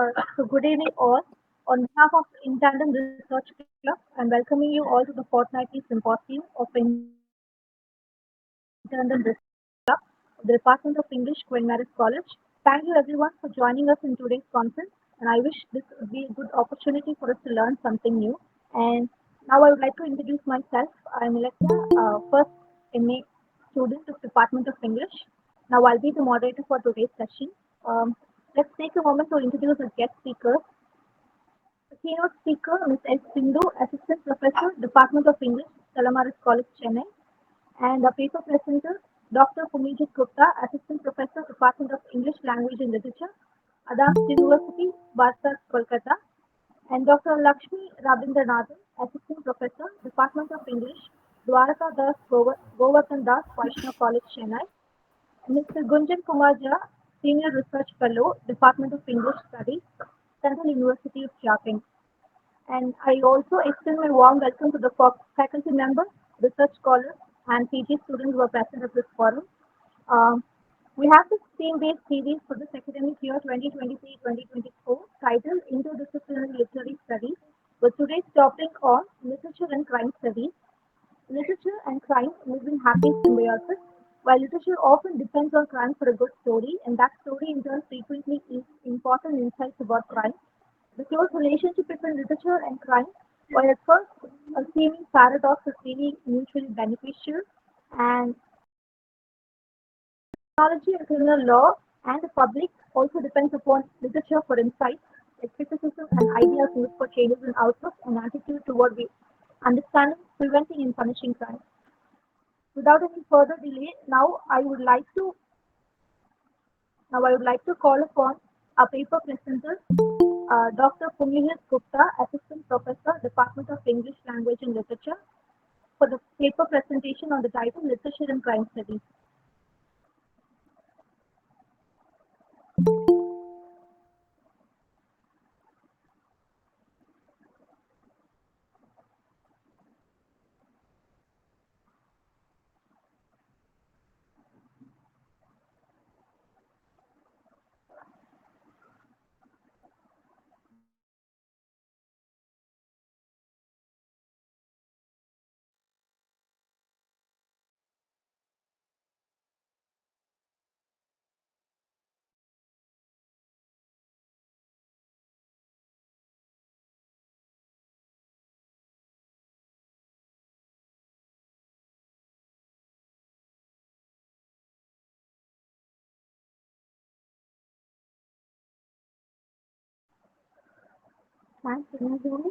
Good evening, all. On behalf of Intandem Research Club, I'm welcoming you all to the fortnightly symposium of Intandem Research Club of the Department of English, Queen Mary's College. Thank you, everyone, for joining us in today's conference, and I wish this would be a good opportunity for us to learn something new. And now I would like to introduce myself. I'm Lakshmi, first MA student of Department of English. Now I'll be the moderator for today's session. Um, let's take a moment to introduce our guest speakers. The keynote speaker, Ms. S. Sindhu, Assistant Professor, Department of English, Stella College, Chennai, and the paper presenter, Dr. Punyajit Gupta, Assistant Professor, Department of English Language and Literature, Adamas University, Barasat, Kolkata, and Dr. Lakshmy Ravindranathan, Assistant Professor, Department of English, Dwaraka Das Goverdhan Das, Vaishnav College, Chennai, and Mr. Gunjan Kumar Jha, Senior Research Fellow, Department of English Studies, Central University of Jharkhand. And I also extend my warm welcome to the faculty members, research scholars, and PG students who are present at this forum. Um, we have this theme-based series for this academic year 2023-2024 titled Interdisciplinary Literary Studies, with today's topic on literature and crime studies. Literature and crime live in happy symbiosis, while literature often depends on crime for a good story, and that story in turn frequently is important insights about crime. The close relationship between literature and crime, while at first a seeming paradox, is really mutually beneficial, and technology and criminal law and the public also depends upon literature for insights, like criticism and ideas used for changes in outlook and attitude toward understanding, preventing, and punishing crime. Without any further delay, I would like to call upon our paper presenter, Dr. Punyajit Gupta, Assistant Professor, Department of English Language and Literature, for the paper presentation on the title Literature and Crime Studies. Thanks, can you hear me?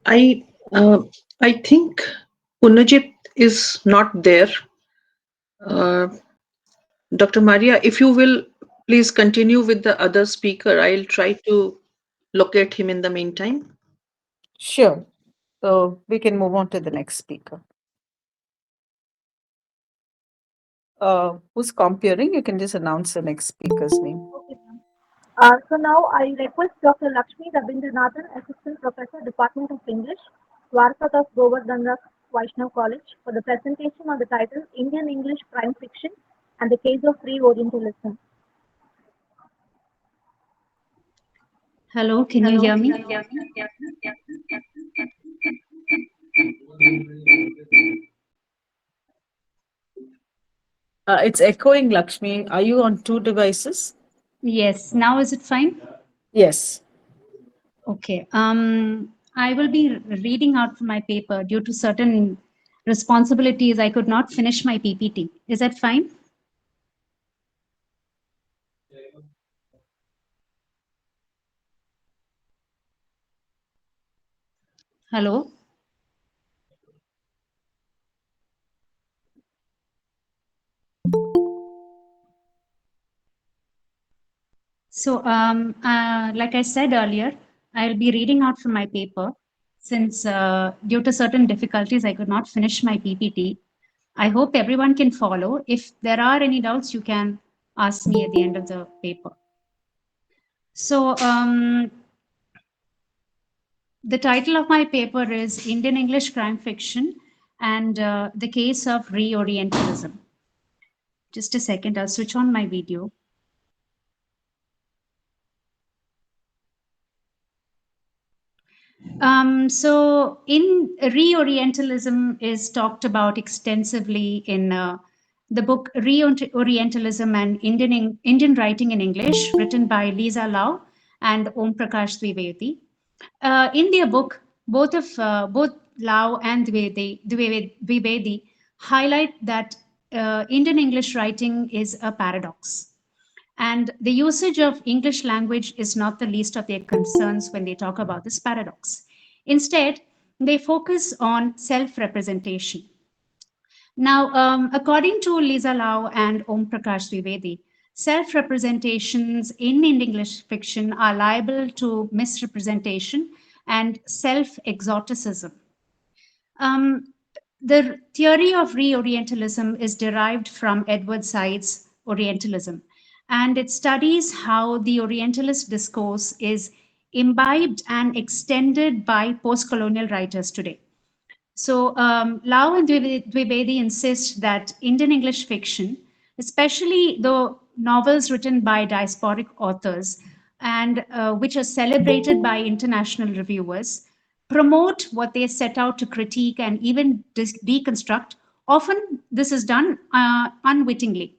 I I think Punajit is not there. Uh, Dr. Maria, if you will please continue with the other speaker, I'll try to locate him in the meantime. Sure. So we can move on to the next speaker. Who's comparing? You can just announce the next speaker's name. Okay, ma'am. So now I request Dr. Lakshmy Ravindranathan, Assistant Professor, Department of English, Varsat of Goverdhan Vaishnav College, for the presentation on the title Indian English Crime Fiction and the Case of Free Orientalism. Hello, can you hear me? It's echoing, Lakshmi. Are you on two devices? Yes, now is it fine? Yes. Okay. I will be reading out from my paper due to certain responsibilities. I could not finish my PPT. Is that fine? Hello? So, like I said earlier, I'll be reading out from my paper since due to certain difficulties, I could not finish my PPT. I hope everyone can follow. If there are any doubts, you can ask me at the end of the paper. So, The title of my paper is Indian English Crime Fiction and the Case of Reorientalism. Just a second, I'll switch on my video. So in Reorientalism is talked about extensively in the book Reorientalism and Indian Writing in English, written by Lisa Lau and Om Prakash Dwivedi. In their book, both Lau and Dwivedi highlight that Indian English writing is a paradox. And the usage of English language is not the least of their concerns when they talk about this paradox. Instead, they focus on self-representation. Now, according to Lisa Lau and Om Prakash Dwivedi, self-representations in English fiction are liable to misrepresentation and self-exoticism. The theory of Reorientalism is derived from Edward Said's Orientalism, and it studies how the Orientalist discourse is imbibed and extended by post-colonial writers today. So Lau and Dwivedi insist that Indian English fiction, especially the novels written by diasporic authors and which are celebrated by international reviewers, promote what they set out to critique and even deconstruct. Often this is done unwittingly.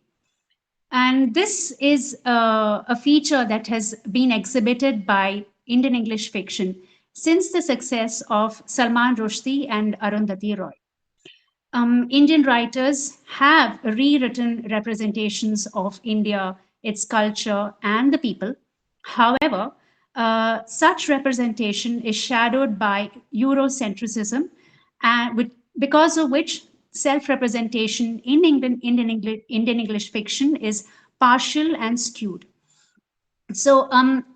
And this is a feature that has been exhibited by Indian English fiction since the success of Salman Rushdie and Arundhati Roy. Indian writers have rewritten representations of India, its culture, and the people. However, such representation is shadowed by Eurocentrism, because of which self-representation in Indian English fiction is partial and skewed. So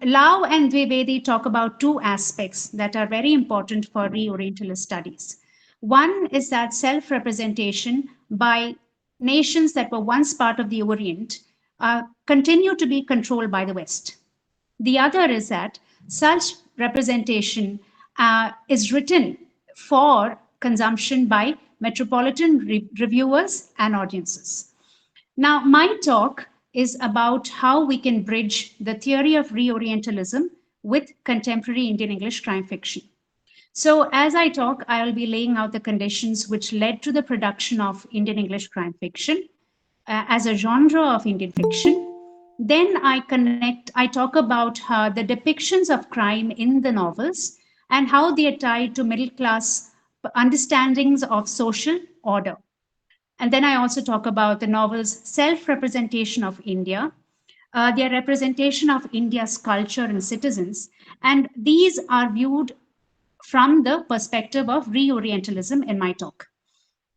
Lau and Dwivedi talk about two aspects that are very important for Reorientalist studies. One is that self-representation by nations that were once part of the Orient continue to be controlled by the West. The other is that such representation is written for consumption by metropolitan reviewers and audiences. Now, my talk is about how we can bridge the theory of Reorientalism with contemporary Indian English crime fiction. So as I talk, I'll be laying out the conditions which led to the production of Indian English crime fiction as a genre of Indian fiction. Then I talk about the depictions of crime in the novels and how they are tied to middle class understandings of social order. And then I also talk about the novel's self-representation of India, their representation of India's culture and citizens, and these are viewed from the perspective of Reorientalism in my talk.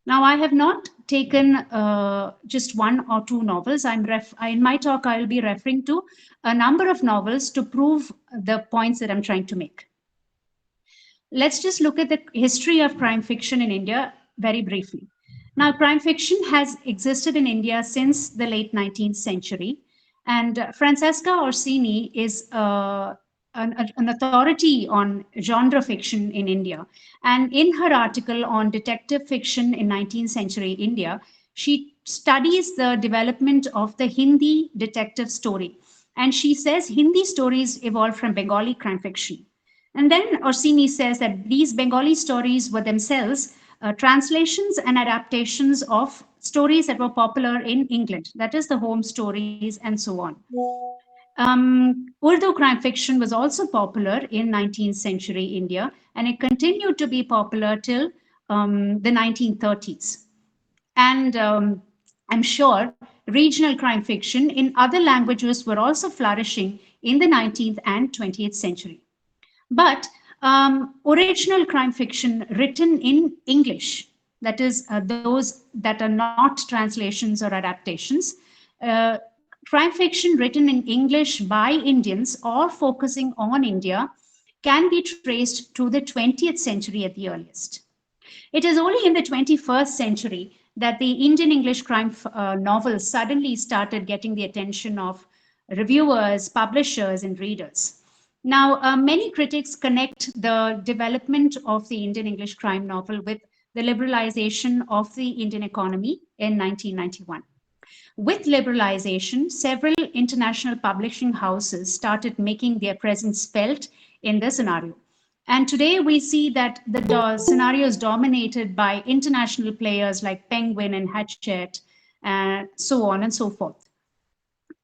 Now, I have not taken just one or two novels. In my talk, I will be referring to a number of novels to prove the points that I'm trying to make. Let's just look at the history of crime fiction in India very briefly. Now, crime fiction has existed in India since the late 19th century, and Francesca Orsini is an authority on genre fiction in India. And in her article on detective fiction in 19th century India, she studies the development of the Hindi detective story. And she says Hindi stories evolved from Bengali crime fiction. And then Orsini says that these Bengali stories were themselves translations and adaptations of stories that were popular in England, that is the home stories and so on. Urdu crime fiction was also popular in 19th century India, and it continued to be popular till the 1930s. And I'm sure regional crime fiction in other languages were also flourishing in the 19th and 20th century. But original crime fiction written in English, that is those that are not translations or adaptations, crime fiction written in English by Indians or focusing on India can be traced to the 20th century at the earliest. It is only in the 21st century that the Indian English crime novels suddenly started getting the attention of reviewers, publishers, and readers. Now, many critics connect the development of the Indian English crime novel with the liberalization of the Indian economy in 1991. With liberalization, several international publishing houses started making their presence felt in the scenario. And today we see that the scenario is dominated by international players like Penguin and Hachette, and so on and so forth.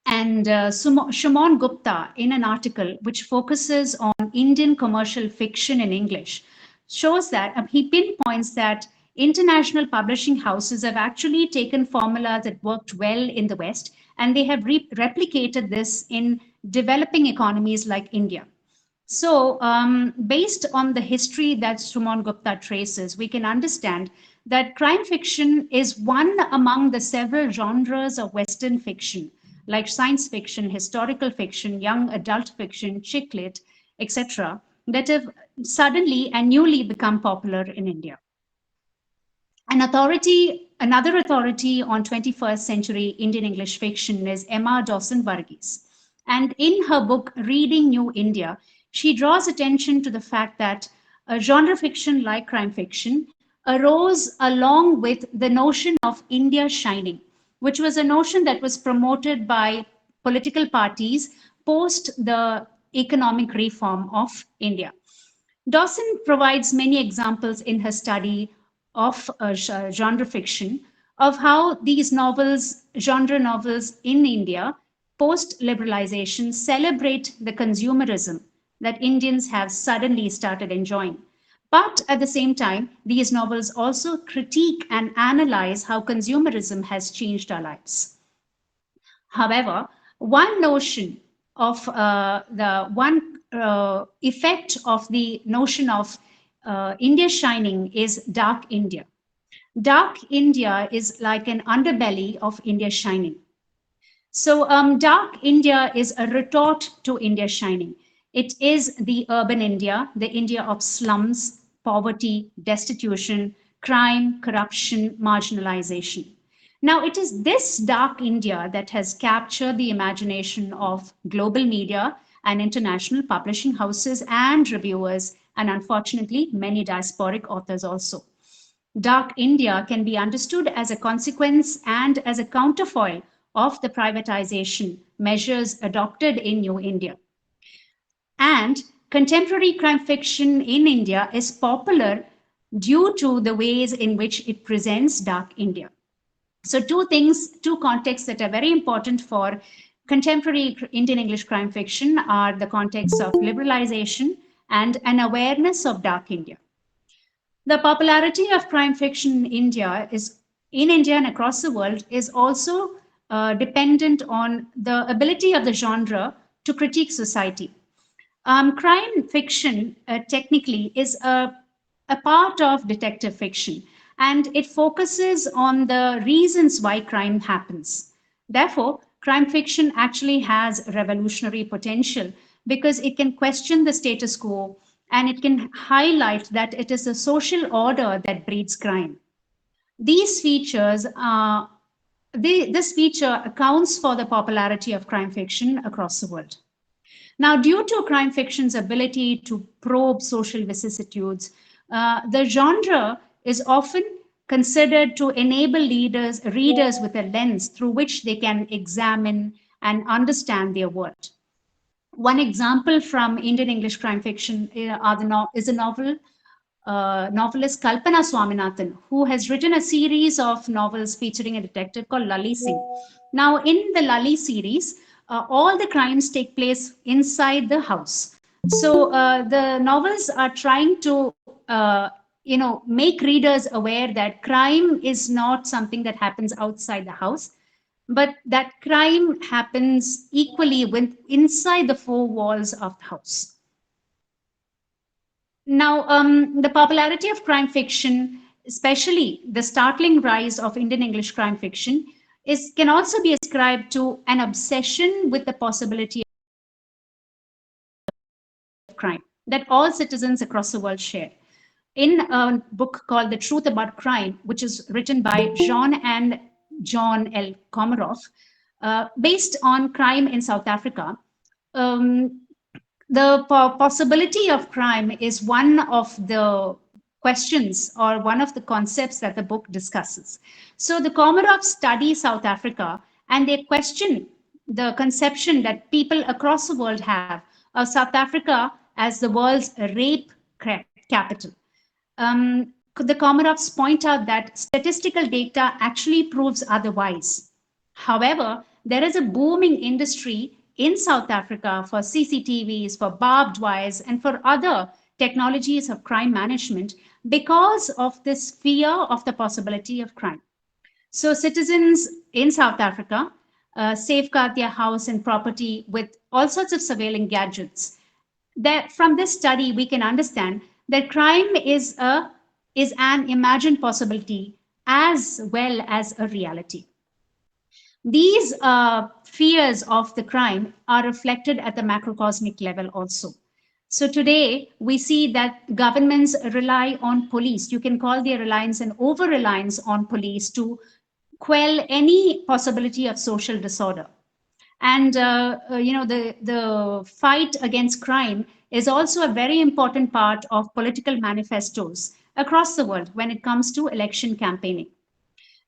And Shumon Gupta, in an article which focuses on Indian commercial fiction in English, shows that he pinpoints that international publishing houses have actually taken formulas that worked well in the West, and they have replicated this in developing economies like India. So, based on the history that Sumon Gupta traces, we can understand that crime fiction is one among the several genres of Western fiction, like science fiction, historical fiction, young adult fiction, chick lit, etc., that have suddenly and newly become popular in India. Another authority on 21st century Indian English fiction is Emma Dawson Varghese. And in her book, Reading New India, she draws attention to the fact that a genre fiction like crime fiction arose along with the notion of India shining, which was a notion that was promoted by political parties post the economic reform of India. Dawson provides many examples in her study of genre fiction of how these novels, genre novels in India, post liberalization, celebrate the consumerism that Indians have suddenly started enjoying. But at the same time, these novels also critique and analyze how consumerism has changed our lives. However, one notion of the one effect of the notion of India shining is dark India. Dark India is like an underbelly of India shining. So, dark India is a retort to India shining. It is the urban India, the India of slums, poverty, destitution, crime, corruption, marginalization. Now, it is this dark India that has captured the imagination of global media and international publishing houses and reviewers, and unfortunately, many diasporic authors also. Dark India can be understood as a consequence and as a counterfoil of the privatization measures adopted in New India. And contemporary crime fiction in India is popular due to the ways in which it presents dark India. So two contexts that are very important for contemporary Indian English crime fiction are the context of liberalization and an awareness of dark India. The popularity of crime fiction in India and across the world is also dependent on the ability of the genre to critique society. Crime fiction technically is a part of detective fiction, and it focuses on the reasons why crime happens. Therefore, crime fiction actually has revolutionary potential because it can question the status quo and it can highlight that it is the social order that breeds crime. These features this feature accounts for the popularity of crime fiction across the world. Now, due to crime fiction's ability to probe social vicissitudes, the genre is often considered to enable readers with a lens through which they can examine and understand their world. One example from Indian English crime fiction is a novelist Kalpana Swaminathan, who has written a series of novels featuring a detective called Lali Singh. Now, in the Lali series, all the crimes take place inside the house. So the novels are trying to, make readers aware that crime is not something that happens outside the house, but that crime happens equally inside the four walls of the house. Now, the popularity of crime fiction, especially the startling rise of Indian English crime fiction, can also be ascribed to an obsession with the possibility of crime that all citizens across the world share. In a book called The Truth About Crime, which is written by Jean and John L. Komaroff, based on crime in South Africa, the possibility of crime is one of the questions or one of the concepts that the book discusses. So the Komarovs study South Africa and they question the conception that people across the world have of South Africa as the world's rape capital. The Komarovs point out that statistical data actually proves otherwise. However, there is a booming industry in South Africa for CCTVs, for barbed wires, and for other technologies of crime management because of this fear of the possibility of crime. So citizens in South Africa safeguard their house and property with all sorts of surveilling gadgets. That from this study, we can understand that crime is an imagined possibility as well as a reality. These fears of the crime are reflected at the macrocosmic level also. So today we see that governments rely on police. You can call their reliance an over-reliance on police to quell any possibility of social disorder. And the fight against crime is also a very important part of political manifestos across the world when it comes to election campaigning.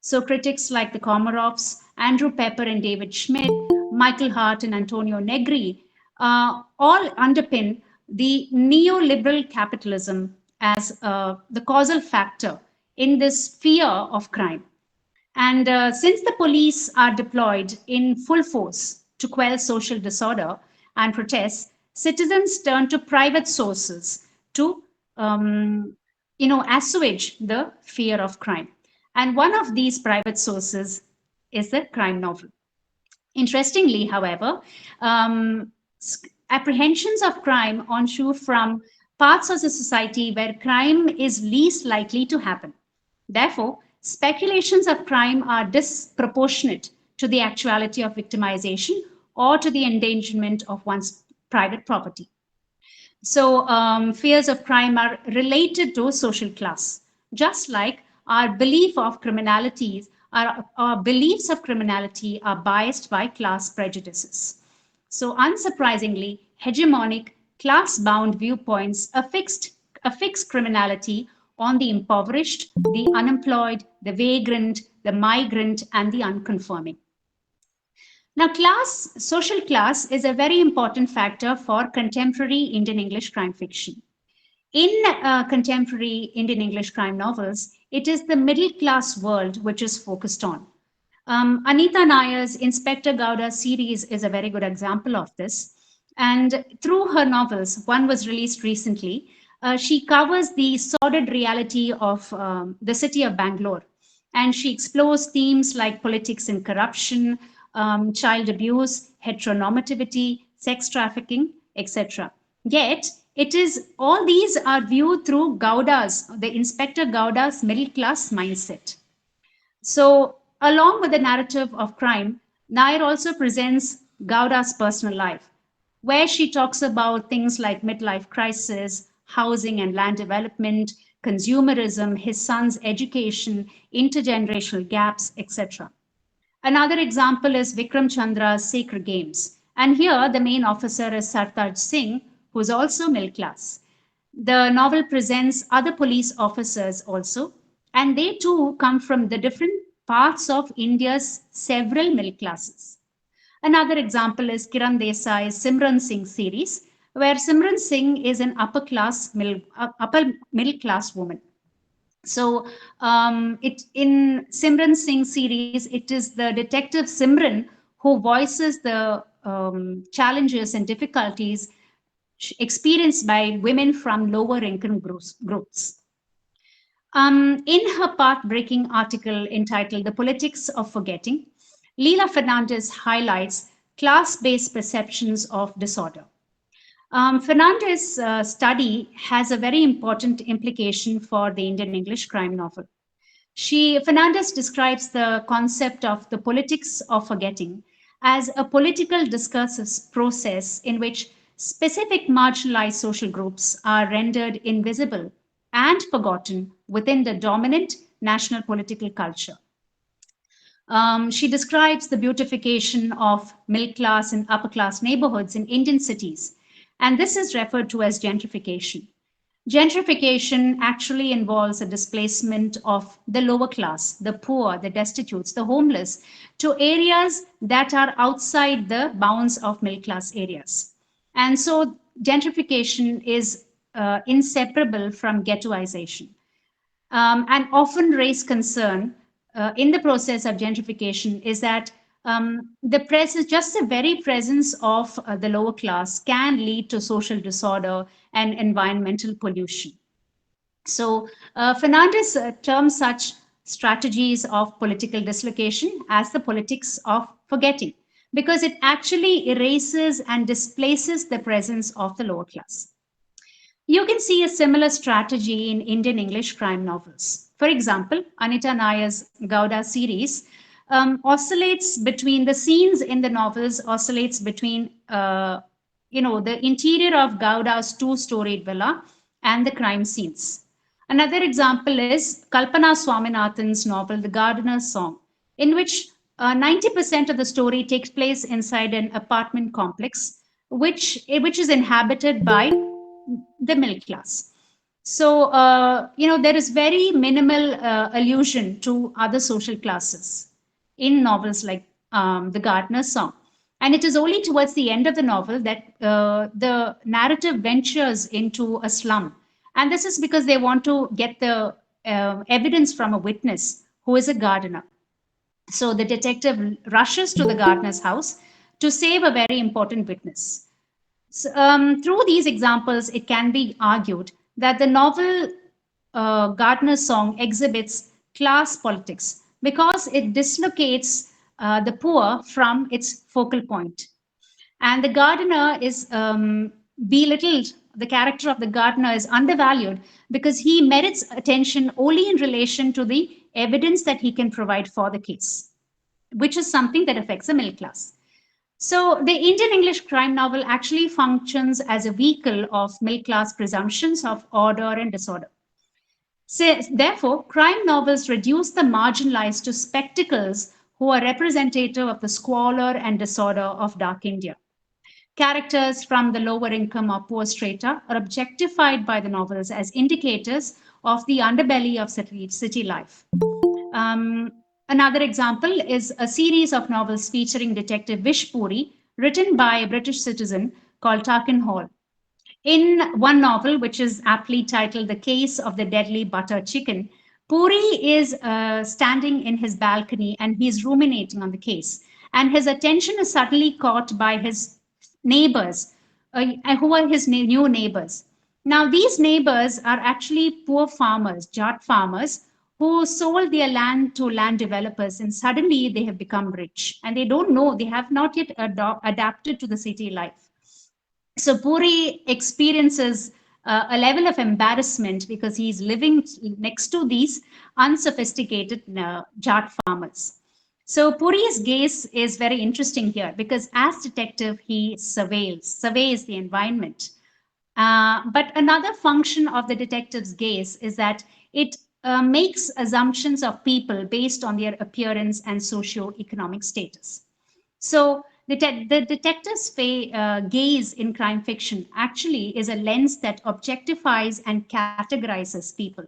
So critics like the Komarovs, Andrew Pepper and David Schmidt, Michael Hart and Antonio Negri all underpin the neoliberal capitalism as the causal factor in this fear of crime. And since the police are deployed in full force to quell social disorder and protests, citizens turn to private sources to assuage the fear of crime. And one of these private sources is the crime novel. Interestingly, however, apprehensions of crime ensue from parts of the society where crime is least likely to happen. Therefore, speculations of crime are disproportionate to the actuality of victimization or to the endangerment of one's private property. So fears of crime are related to social class, just like our belief of criminalities, our beliefs of criminality are biased by class prejudices. So unsurprisingly, hegemonic class-bound viewpoints affix criminality on the impoverished, the unemployed, the vagrant, the migrant, and the unconforming. Now, social class is a very important factor for contemporary Indian English crime fiction. In contemporary Indian English crime novels, it is the middle class world which is focused on. Anita Nayar's Inspector Gowda series is a very good example of this. And through her novels, one was released recently, she covers the sordid reality of the city of Bangalore. And she explores themes like politics and corruption, child abuse, heteronormativity, sex trafficking, etc. Yet, all these are viewed through the Inspector Gowda's middle class mindset. So, along with the narrative of crime, Nayar also presents Gowda's personal life, where she talks about things like midlife crisis, housing and land development, consumerism, his son's education, intergenerational gaps, etc. Another example is Vikram Chandra's Sacred Games. And here, the main officer is Sartaj Singh, who is also middle class. The novel presents other police officers also, and they too come from the different parts of India's several middle classes. Another example is Kiran Desai's Simran Singh series, where Simran Singh is an upper middle class woman. So in Simran Singh series, it is the detective Simran who voices the challenges and difficulties experienced by women from lower income groups. In her path-breaking article entitled The Politics of Forgetting, Leela Fernandez highlights class-based perceptions of disorder. Fernandez's study has a very important implication for the Indian English crime novel. Fernandez describes the concept of the politics of forgetting as a political discursive process in which specific marginalized social groups are rendered invisible and forgotten within the dominant national political culture. She describes the beautification of middle class and upper class neighborhoods in Indian cities And this is referred to as gentrification. Gentrification actually involves a displacement of the lower class, the poor, the destitutes, the homeless, to areas that are outside the bounds of middle class areas. And so gentrification is inseparable from ghettoization, and often raise concern in the process of gentrification is that the presence, just the very presence of the lower class can lead to social disorder and environmental pollution. So Fernandez terms such strategies of political dislocation as the politics of forgetting, because it actually erases and displaces the presence of the lower class. You can see a similar strategy in Indian English crime novels. For example, Anita Nayar's Gowda series oscillates between the scenes in the novels, oscillates between the interior of Gowda's two-storied villa and the crime scenes. Another example is Kalpana Swaminathan's novel, The Gardener's Song, in which 90% of the story takes place inside an apartment complex, which is inhabited by the middle class. So, there is very minimal allusion to other social classes in novels like The Gardener's Song. And it is only towards the end of the novel that the narrative ventures into a slum. And this is because they want to get the evidence from a witness who is a gardener. So the detective rushes to the gardener's house to save a very important witness. So, through these examples, it can be argued that the novel Gardener's Song exhibits class politics because it dislocates the poor from its focal point. And the gardener is belittled, the character of the gardener is undervalued because he merits attention only in relation to the evidence that he can provide for the case, which is something that affects the middle class. So the Indian English crime novel actually functions as a vehicle of middle class presumptions of order and disorder. So, therefore, crime novels reduce the marginalized to spectacles who are representative of the squalor and disorder of dark India. Characters from the lower income or poor strata are objectified by the novels as indicators of the underbelly of city life. Another example is a series of novels featuring Detective Vish Puri, written by a British citizen called Tarkin Hall. In one novel, which is aptly titled The Case of the Deadly Butter Chicken, Puri is standing in his balcony and he's ruminating on the case. And his attention is suddenly caught by his neighbors, who are his new neighbors. Now, these neighbors are actually poor farmers, Jat farmers, who sold their land to land developers, and suddenly they have become rich. And they don't know, they have not yet adapted to the city life. So Puri experiences a level of embarrassment because he's living next to these unsophisticated Jat farmers. So Puri's gaze is very interesting here because as detective, he surveys the environment. But another function of the detective's gaze is that it makes assumptions of people based on their appearance and socio-economic status. So the detective's gaze in crime fiction actually is a lens that objectifies and categorizes people.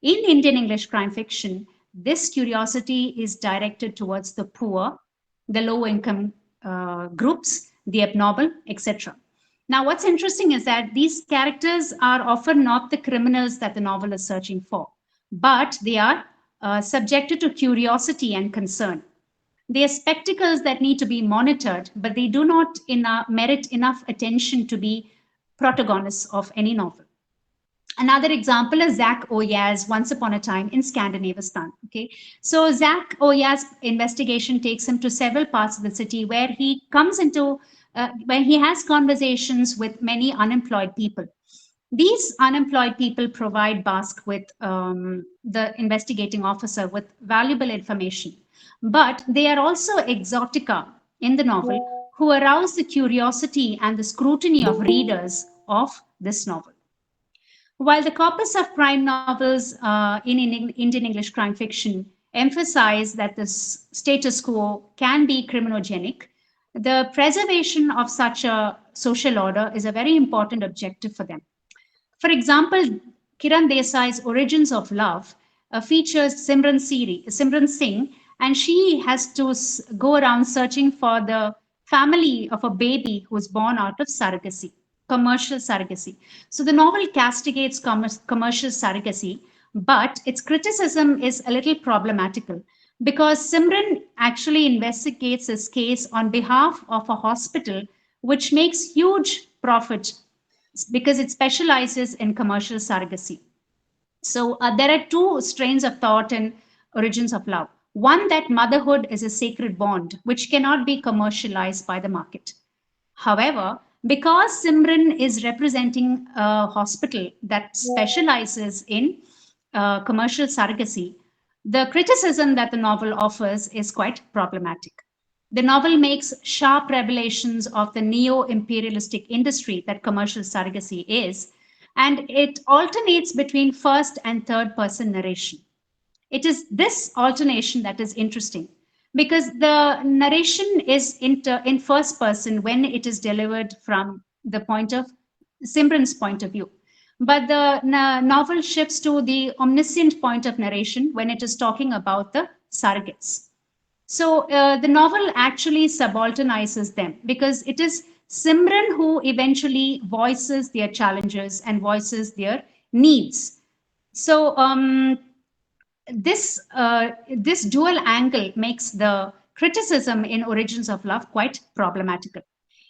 In Indian English crime fiction, this curiosity is directed towards the poor, the low income groups, the abnormal, etc. Now, what's interesting is that these characters are often not the criminals that the novel is searching for, but they are subjected to curiosity and concern. They are spectacles that need to be monitored, but they do not merit enough attention to be protagonists of any novel. Another example is Zach Oyaz's Once Upon a Time in Scandinavistan. Okay, so Zach Oyaz's investigation takes him to several parts of the city where he comes into, where he has conversations with many unemployed people. These unemployed people provide Bask with the investigating officer with valuable information, but they are also exotica in the novel who arouse the curiosity and the scrutiny of readers of this novel. While the corpus of crime novels in Indian English crime fiction emphasize that the status quo can be criminogenic, the preservation of such a social order is a very important objective for them. For example, Kiran Desai's Origins of Love features Simran Singh, and she has to go around searching for the family of a baby who was born out of surrogacy, commercial surrogacy. So the novel castigates commercial surrogacy, but its criticism is a little problematical because Simran actually investigates this case on behalf of a hospital which makes huge profit because it specializes in commercial surrogacy. So there are two strains of thought in Origins of Love. One, that motherhood is a sacred bond which cannot be commercialized by the market. However, because Simran is representing a hospital that specializes in commercial surrogacy, the criticism that the novel offers is quite problematic. The novel makes sharp revelations of the neo-imperialistic industry that commercial surrogacy is, and it alternates between first and third person narration. It is this alternation that is interesting because the narration is in first person when it is delivered from the point of Simran's point of view. But the novel shifts to the omniscient point of narration when it is talking about the surrogates. So the novel actually subalternizes them because it is Simran who eventually voices their challenges and voices their needs. So this dual angle makes the criticism in Origins of Love quite problematical.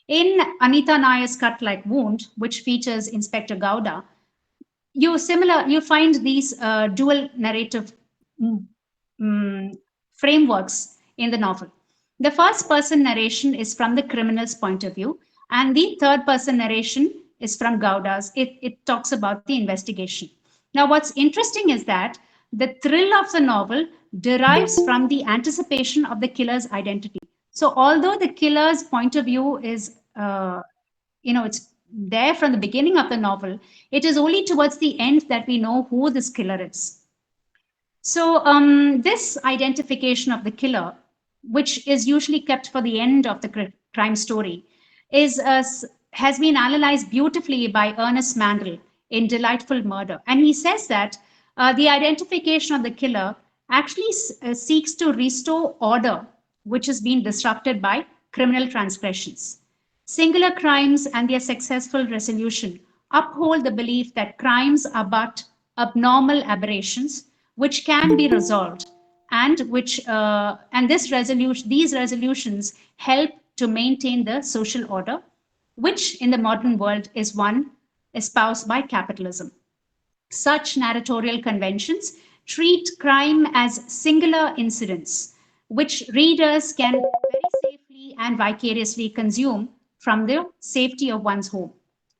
In Anita Nayar's Cut Like Wound, which features Inspector Gowda, you find these dual narrative frameworks in the novel. The first person narration is from the criminal's point of view, and the third person narration is from Gowda's. It talks about the investigation. Now, what's interesting is that the thrill of the novel derives from the anticipation of the killer's identity. So, although the killer's point of view is, it's there from the beginning of the novel, it is only towards the end that we know who this killer is. So this identification of the killer, which is usually kept for the end of the crime story, has been analyzed beautifully by Ernest Mandel in Delightful Murder. And he says that the identification of the killer actually seeks to restore order, which has been disrupted by criminal transgressions. Singular crimes and their successful resolution uphold the belief that crimes are but abnormal aberrations which can be resolved, and these resolutions help to maintain the social order, which in the modern world is one espoused by capitalism. Such narratorial conventions treat crime as singular incidents, which readers can very safely and vicariously consume from the safety of one's home.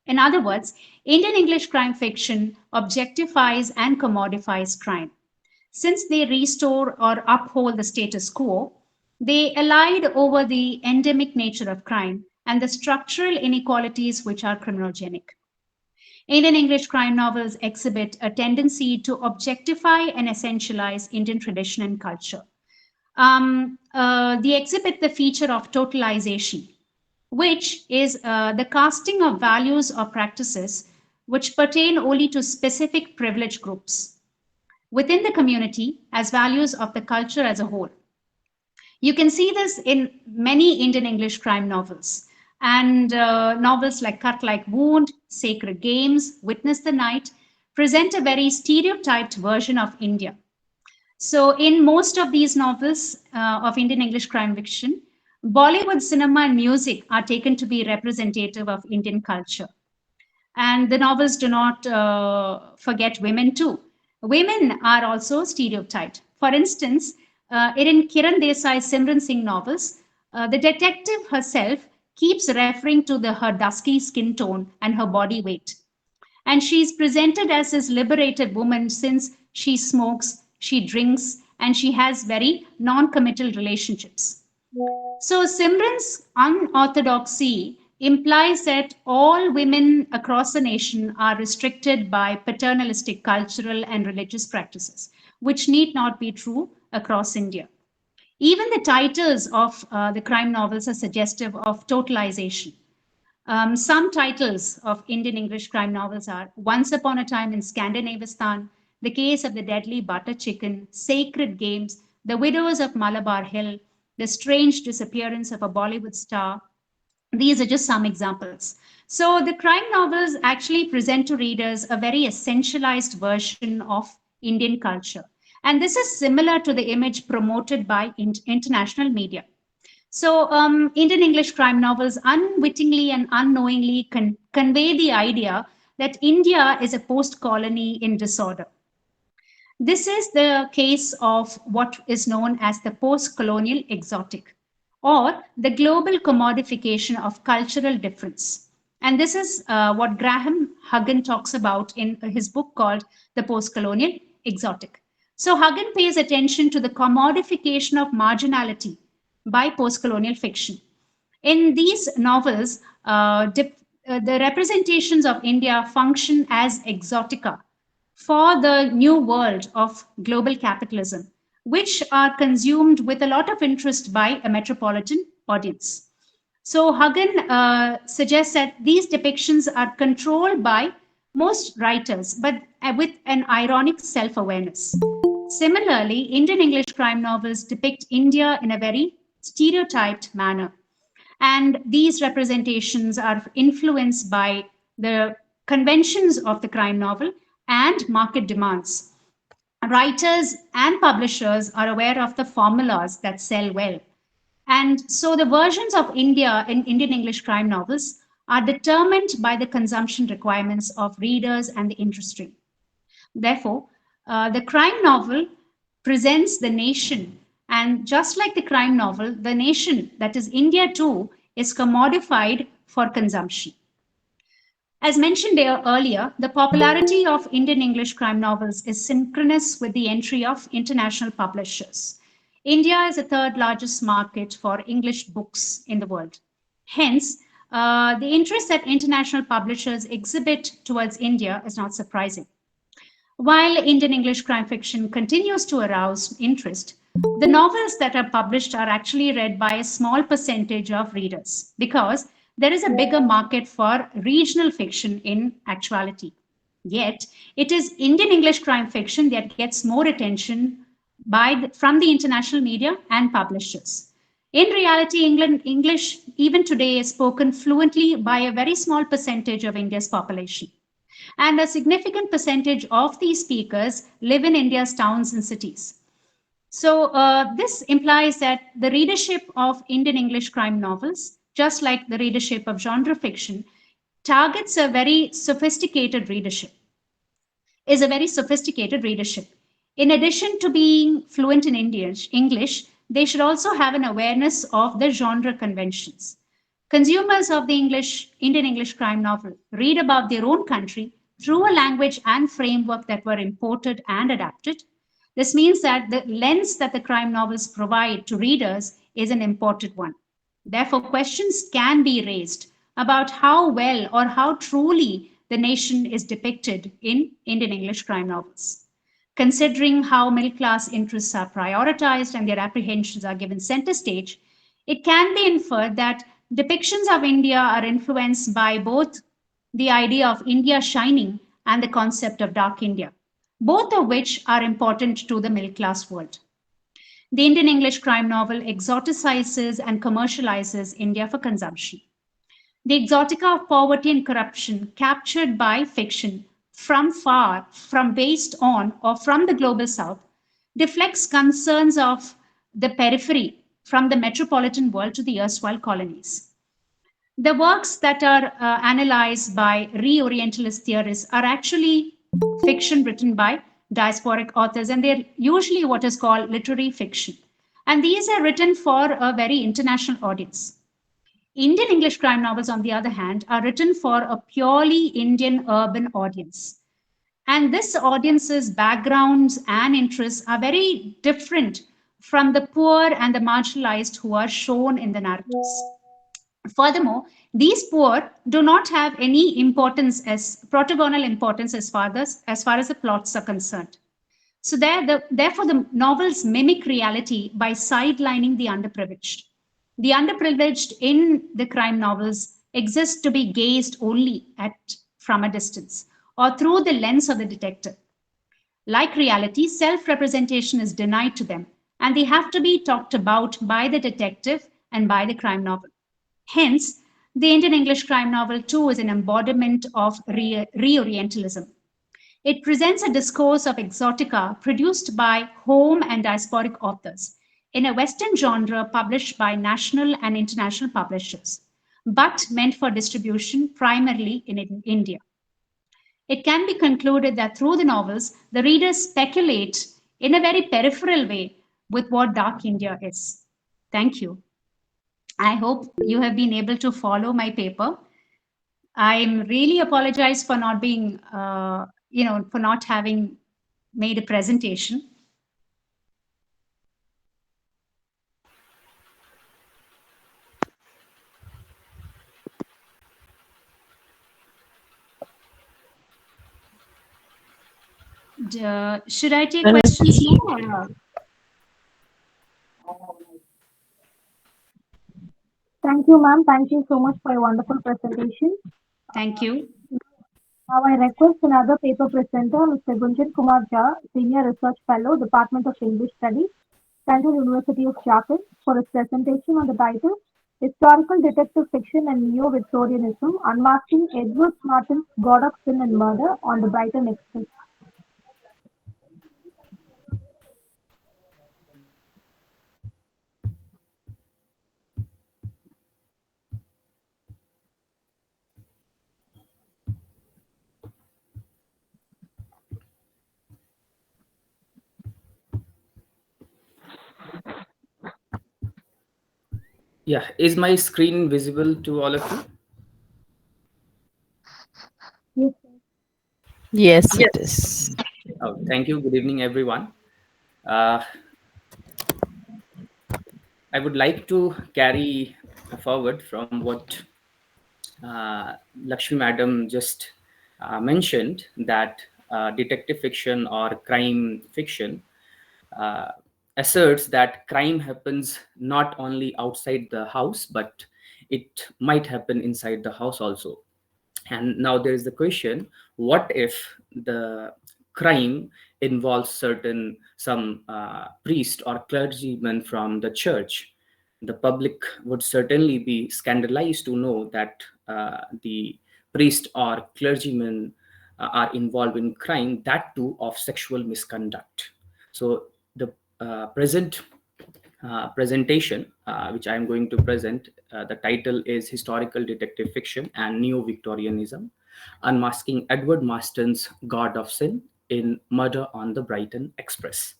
In other words, Indian English crime fiction objectifies and commodifies crime. Since they restore or uphold the status quo, they allied over the endemic nature of crime and the structural inequalities which are criminogenic. Indian English crime novels exhibit a tendency to objectify and essentialize Indian tradition and culture. They exhibit the feature of totalization, which is the casting of values or practices which pertain only to specific privileged groups within the community as values of the culture as a whole. You can see this in many Indian English crime novels, and novels like Cut Like Wound, Sacred Games, Witness the Night present a very stereotyped version of India. So in most of these novels of Indian English crime fiction, Bollywood cinema and music are taken to be representative of Indian culture. And the novels do not forget women too. Women are also stereotyped. For instance, in Kiran Desai's Simran Singh novels, the detective herself keeps referring to her dusky skin tone and her body weight. And she's presented as this liberated woman since she smokes, she drinks, and she has very non-committal relationships. So Simran's unorthodoxy implies that all women across the nation are restricted by paternalistic cultural and religious practices, which need not be true across India. Even the titles of the crime novels are suggestive of totalization. Some titles of Indian English crime novels are Once Upon a Time in Scandinavistan, The Case of the Deadly Butter Chicken, Sacred Games, The Widows of Malabar Hill, The Strange Disappearance of a Bollywood Star. These are just some examples. So the crime novels actually present to readers a very essentialized version of Indian culture. And this is similar to the image promoted by international media. So Indian English crime novels unwittingly and unknowingly convey the idea that India is a post-colony in disorder. This is the case of what is known as the post-colonial exotic, or the global commodification of cultural difference. And this is what Graham Huggan talks about in his book called The Post-Colonial Exotic. So Huggan pays attention to the commodification of marginality by post-colonial fiction. In these novels, the representations of India function as exotica for the new world of global capitalism, which are consumed with a lot of interest by a metropolitan audience. So Huggan suggests that these depictions are controlled by most writers, but with an ironic self-awareness. Similarly, Indian English crime novels depict India in a very stereotyped manner. And these representations are influenced by the conventions of the crime novel and market demands. Writers and publishers are aware of the formulas that sell well. And so the versions of India in Indian English crime novels are determined by the consumption requirements of readers and the industry. Therefore, the crime novel presents the nation, and just like the crime novel, the nation, that is India too, is commodified for consumption. As mentioned earlier, the popularity of Indian English crime novels is synchronous with the entry of international publishers. India is the third largest market for English books in the world. Hence, the interest that international publishers exhibit towards India is not surprising. While Indian English crime fiction continues to arouse interest, the novels that are published are actually read by a small percentage of readers because there is a bigger market for regional fiction in actuality. Yet, it is Indian English crime fiction that gets more attention from the international media and publishers. In reality, English, even today, is spoken fluently by a very small percentage of India's population. And a significant percentage of these speakers live in India's towns and cities. So this implies that the readership of Indian English crime novels, just like the readership of genre fiction, targets a very sophisticated readership, is a very sophisticated readership. In addition to being fluent in English, they should also have an awareness of the genre conventions. Consumers of the Indian English crime novel read about their own country through a language and framework that were imported and adapted. This means that the lens that the crime novels provide to readers is an imported one. Therefore, questions can be raised about how well or how truly the nation is depicted in Indian English crime novels. Considering how middle class interests are prioritized and their apprehensions are given center stage, it can be inferred that depictions of India are influenced by both the idea of India shining and the concept of dark India, both of which are important to the middle class world. The Indian English crime novel exoticizes and commercializes India for consumption. The exotica of poverty and corruption captured by fiction from far, from based on, or from the global south deflects concerns of the periphery from the metropolitan world to the erstwhile colonies. The works that are analyzed by re-Orientalist theorists are actually fiction written by diasporic authors, and they're usually what is called literary fiction. And these are written for a very international audience. Indian English crime novels, on the other hand, are written for a purely Indian urban audience. And this audience's backgrounds and interests are very different from the poor and the marginalized who are shown in the narratives. Furthermore, these poor do not have any importance as protagonal importance as far as the plots are concerned. So therefore, the novels mimic reality by sidelining the underprivileged. The underprivileged in the crime novels exist to be gazed only at from a distance or through the lens of the detective. Like reality, self-representation is denied to them, and they have to be talked about by the detective and by the crime novel. Hence, the Indian English crime novel too is an embodiment of Reorientalism. It presents a discourse of exotica produced by home and diasporic authors in a Western genre published by national and international publishers, but meant for distribution primarily in India. It can be concluded that through the novels, the readers speculate in a very peripheral way with what Dark India is. Thank you. I hope you have been able to follow my paper. I'm really apologize for not being, for not having made a presentation. Should I take questions now? Thank you, ma'am. Thank you so much for your wonderful presentation. Thank you. Now I request another paper presenter, Mr. Gunjan Kumar Jha, Senior Research Fellow, Department of English Studies, Central University of Jharkhand, for his presentation on the title Historical Detective Fiction and Neo-Victorianism, Unmasking Edward Martin's God of Sin and Murder on the Brighton Express. Yeah, is my screen visible to all of you? Yes, sir. Yes, it is. Oh, thank you. Good evening, everyone. Uh, I would like to carry forward from what Lakshmi Madam just mentioned, that detective fiction or crime fiction uh, asserts that crime happens not only outside the house, but it might happen inside the house also. And now there is the question, what if the crime involves some priest or clergyman from the church? The public would certainly be scandalized to know that the priest or clergyman are involved in crime, that too of sexual misconduct. So the present presentation, which I am going to present, the title is Historical Detective Fiction and Neo-Victorianism, Unmasking Edward Marston's God of Sin in Murder on the Brighton Express.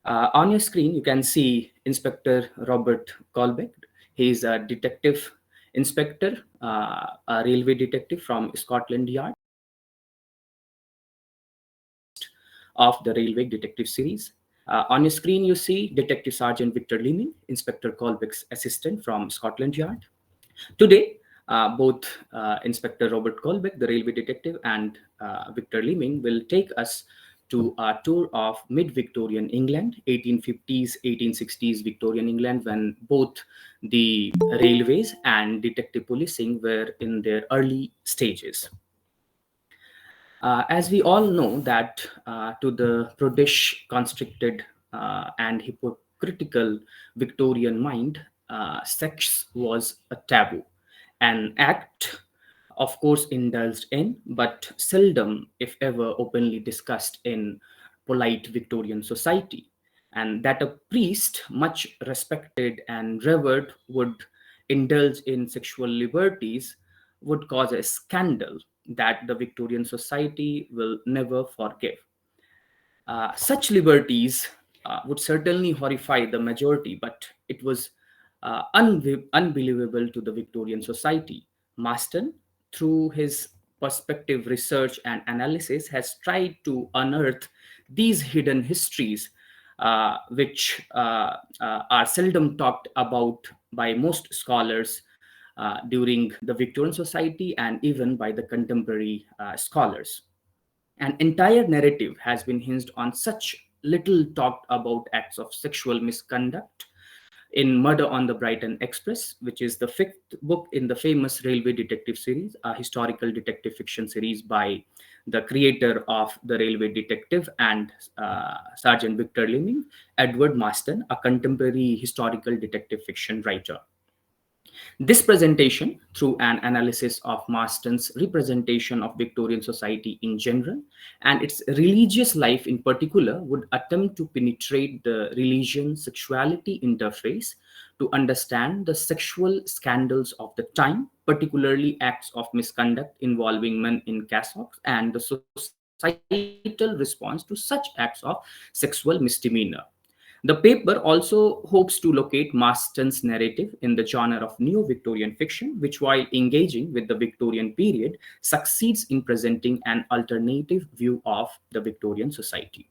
On your screen, you can see Inspector Robert Colbeck. He is a detective inspector, a railway detective from Scotland Yard of the Railway Detective series. On your screen, you see Detective Sergeant Victor Leeming, Inspector Colbeck's assistant from Scotland Yard. Today, both Inspector Robert Colbeck, the railway detective, and Victor Leeming will take us to a tour of mid-Victorian England, 1850s, 1860s Victorian England, when both the railways and detective policing were in their early stages. As we all know that to the prudish, constricted, and hypocritical Victorian mind, sex was a taboo, an act, of course, indulged in, but seldom, if ever, openly discussed in polite Victorian society. And that a priest, much respected and revered, would indulge in sexual liberties would cause a scandal that the Victorian society will never forgive. Such liberties would certainly horrify the majority, but it was unbelievable to the Victorian society. Marston, through his perspective research and analysis, has tried to unearth these hidden histories, which are seldom talked about by most scholars during the Victorian society and even by the contemporary scholars. An entire narrative has been hinged on such little talked about acts of sexual misconduct in Murder on the Brighton Express, which is the fifth book in the famous railway detective series, a historical detective fiction series by the creator of the Railway Detective and Sergeant Victor Lemming, Edward Marston, a contemporary historical detective fiction writer. This presentation, through an analysis of Marston's representation of Victorian society in general and its religious life in particular, would attempt to penetrate the religion-sexuality interface to understand the sexual scandals of the time, particularly acts of misconduct involving men in cassocks and the societal response to such acts of sexual misdemeanor. The paper also hopes to locate Marston's narrative in the genre of neo-Victorian fiction, which, while engaging with the Victorian period, succeeds in presenting an alternative view of the Victorian society.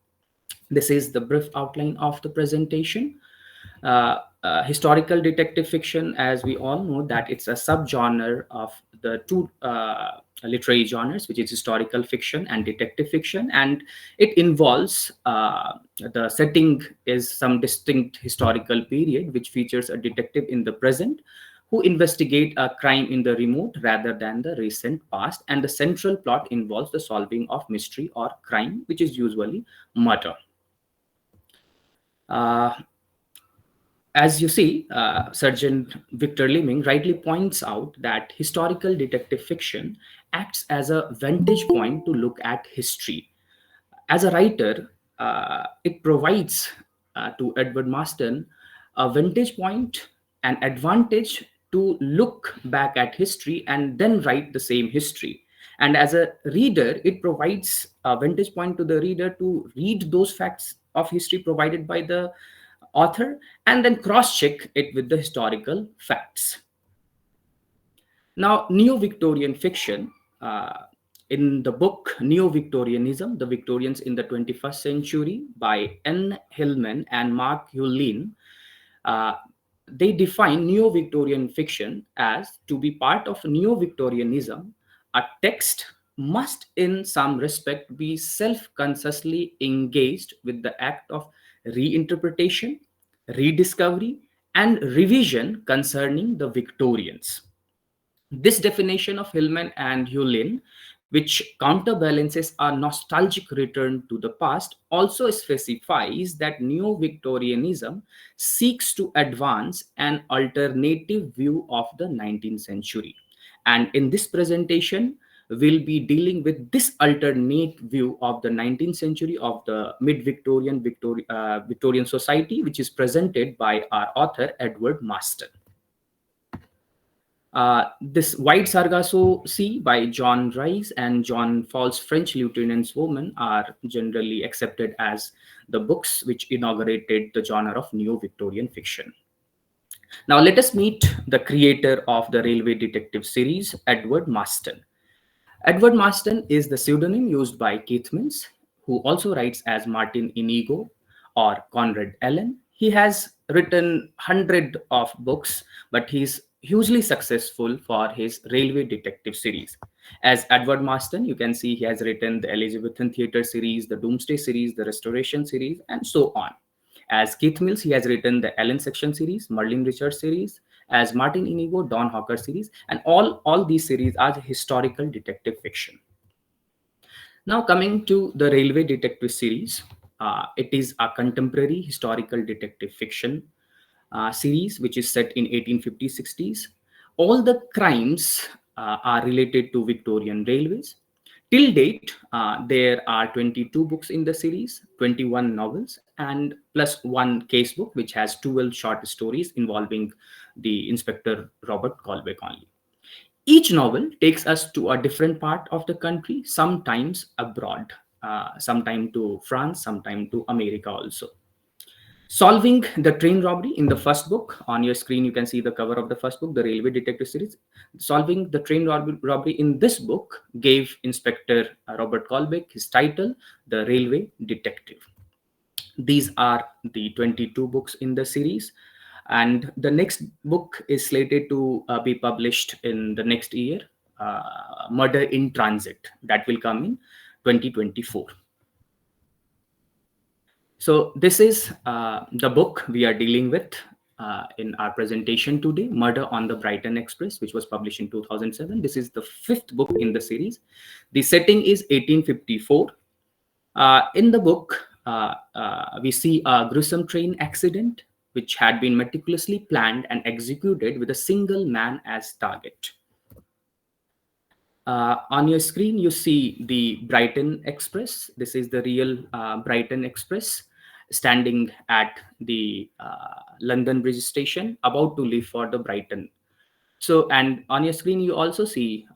This is the brief outline of the presentation. Historical detective fiction, as we all know, that it's a subgenre of the two literary genres, which is historical fiction and detective fiction, and it involves the setting is some distinct historical period, which features a detective in the present who investigate a crime in the remote rather than the recent past, and the central plot involves the solving of mystery or crime, which is usually murder. Uh, as you see, Sergeant Victor Lemming rightly points out that historical detective fiction acts as a vantage point to look at history. As a writer, it provides to Edward Marston a vantage point, an advantage to look back at history and then write the same history. And as a reader, it provides a vantage point to the reader to read those facts of history provided by the author and then cross check it with the historical facts. Now, Neo-Victorian fiction, in the book Neo-Victorianism, The Victorians in the 21st Century by N. Hillman and Mark Yullin, uh, they define Neo-Victorian fiction as to be part of Neo-Victorianism. A text must in some respect be self-consciously engaged with the act of reinterpretation, rediscovery, and revision concerning the Victorians. This definition of Hillman and Yulin, which counterbalances a nostalgic return to the past, also specifies that Neo-Victorianism seeks to advance an alternative view of the 19th century. And in this presentation, we'll be dealing with this alternate view of the 19th century of the mid-Victorian Victorian society, which is presented by our author, Edward Marston. This White Sargasso Sea by John Rice and John Fall's French Lieutenant's Woman are generally accepted as the books which inaugurated the genre of neo-Victorian fiction. Now let us meet the creator of the railway detective series, Edward Marston. Edward Marston is the pseudonym used by Keith Mills, who also writes as Martin Inigo or Conrad Allen. He has written hundreds of books, but he's hugely successful for his railway detective series. As Edward Marston, you can see he has written the Elizabethan Theatre series, the Doomsday series, the Restoration series, and so on. As Keith Mills, he has written the Allen Section series, Merlin Richards series. As Martin Inigo, Don Hawker series, and all these series are historical detective fiction. Now coming to the railway detective series, it is a contemporary historical detective fiction series which is set in 1850s-60s. All the crimes are related to Victorian railways. Till date, there are 22 books in the series, 21 novels, and plus one case book, which has 12 short stories involving the Inspector Robert Colbeck only. Each novel takes us to a different part of the country, sometimes abroad, sometime to France, sometime to America also. Solving the train robbery in the first book. On your screen, you can see the cover of the first book, the Railway Detective Series. Solving the train robbery in this book gave Inspector Robert Colbeck his title, The Railway Detective. These are the 22 books in the series. And the next book is slated to be published in the next year, Murder in Transit. That will come in 2024. So this is the book we are dealing with. in our presentation today, Murder on the Brighton Express, which was published in 2007. This is the fifth book in the series. The setting is 1854. In the book, we see a gruesome train accident which had been meticulously planned and executed with a single man as target. On your screen, you see the Brighton Express. This is the real Brighton Express standing at the London Bridge station, about to leave for the Brighton. So, and on your screen, you also see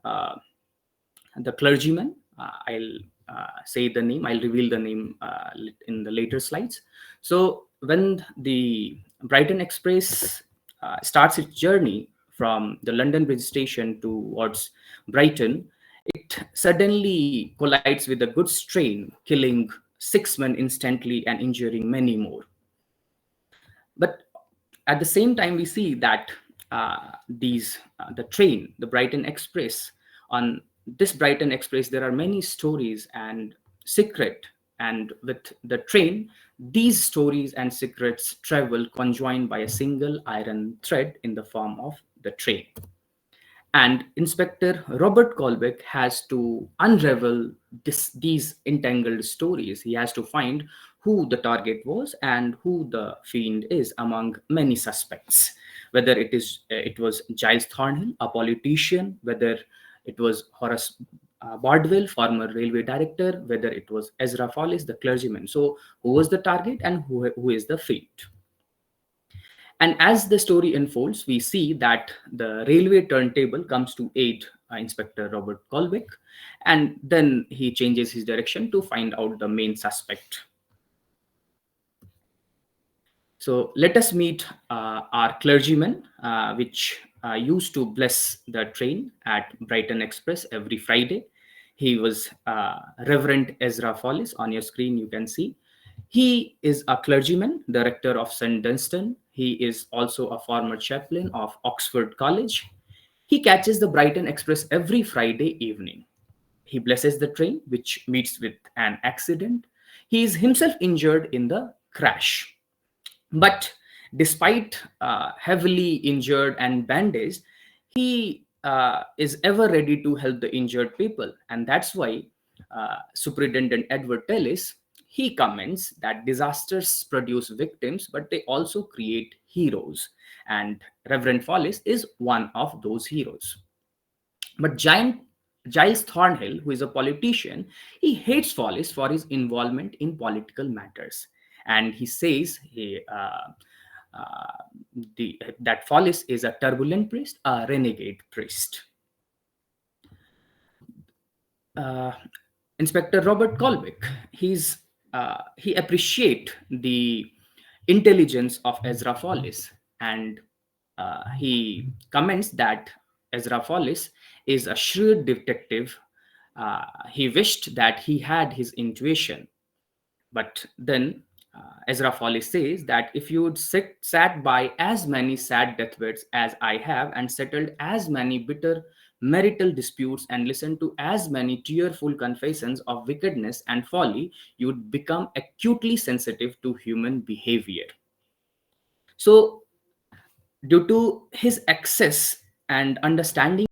the clergyman. I'll say the name, I'll reveal the name in the later slides. So when the Brighton Express starts its journey from the London Bridge station towards Brighton, it suddenly collides with a goods train, killing 6 men instantly and injuring many more. But at the same time, we see that the train, the Brighton Express, on this Brighton Express, there are many stories and secret. And with the train, these stories and secrets travel conjoined by a single iron thread in the form of the train. And Inspector Robert Colbeck has to unravel these entangled stories. He has to find who the target was and who the fiend is among many suspects. Whether it was Giles Thornhill, a politician, whether it was Horace Bardwell, former railway director, whether it was Ezra Follis, the clergyman. So, who was the target and who is the fiend? And as the story unfolds, we see that the railway turntable comes to aid Inspector Robert Colbeck, and then he changes his direction to find out the main suspect. So let us meet our clergyman, which used to bless the train at Brighton Express every Friday. He was Reverend Ezra Follis. On your screen, you can see. He is a clergyman, the rector of St. Dunstan. He is also a former chaplain of Oxford College. He catches the Brighton Express every Friday evening. He blesses the train, which meets with an accident. He is himself injured in the crash. But despite heavily injured and bandaged, he is ever ready to help the injured people. And that's why Superintendent Edward Tellis, he comments that disasters produce victims, but they also create heroes. And Reverend Follis is one of those heroes. But Giles Thornhill, who is a politician, he hates Follis for his involvement in political matters. And he says that Follis is a turbulent priest, a renegade priest. Inspector Robert Colbeck, he appreciates the intelligence of Ezra Follis, and he comments that Ezra Follis is a shrewd detective. He wished that he had his intuition. But then Ezra Follis says that if you would sat by as many sad deathbeds as I have and settled as many bitter marital disputes and listened to as many tearful confessions of wickedness and folly, you would become acutely sensitive to human behavior. So, due to his access and understanding,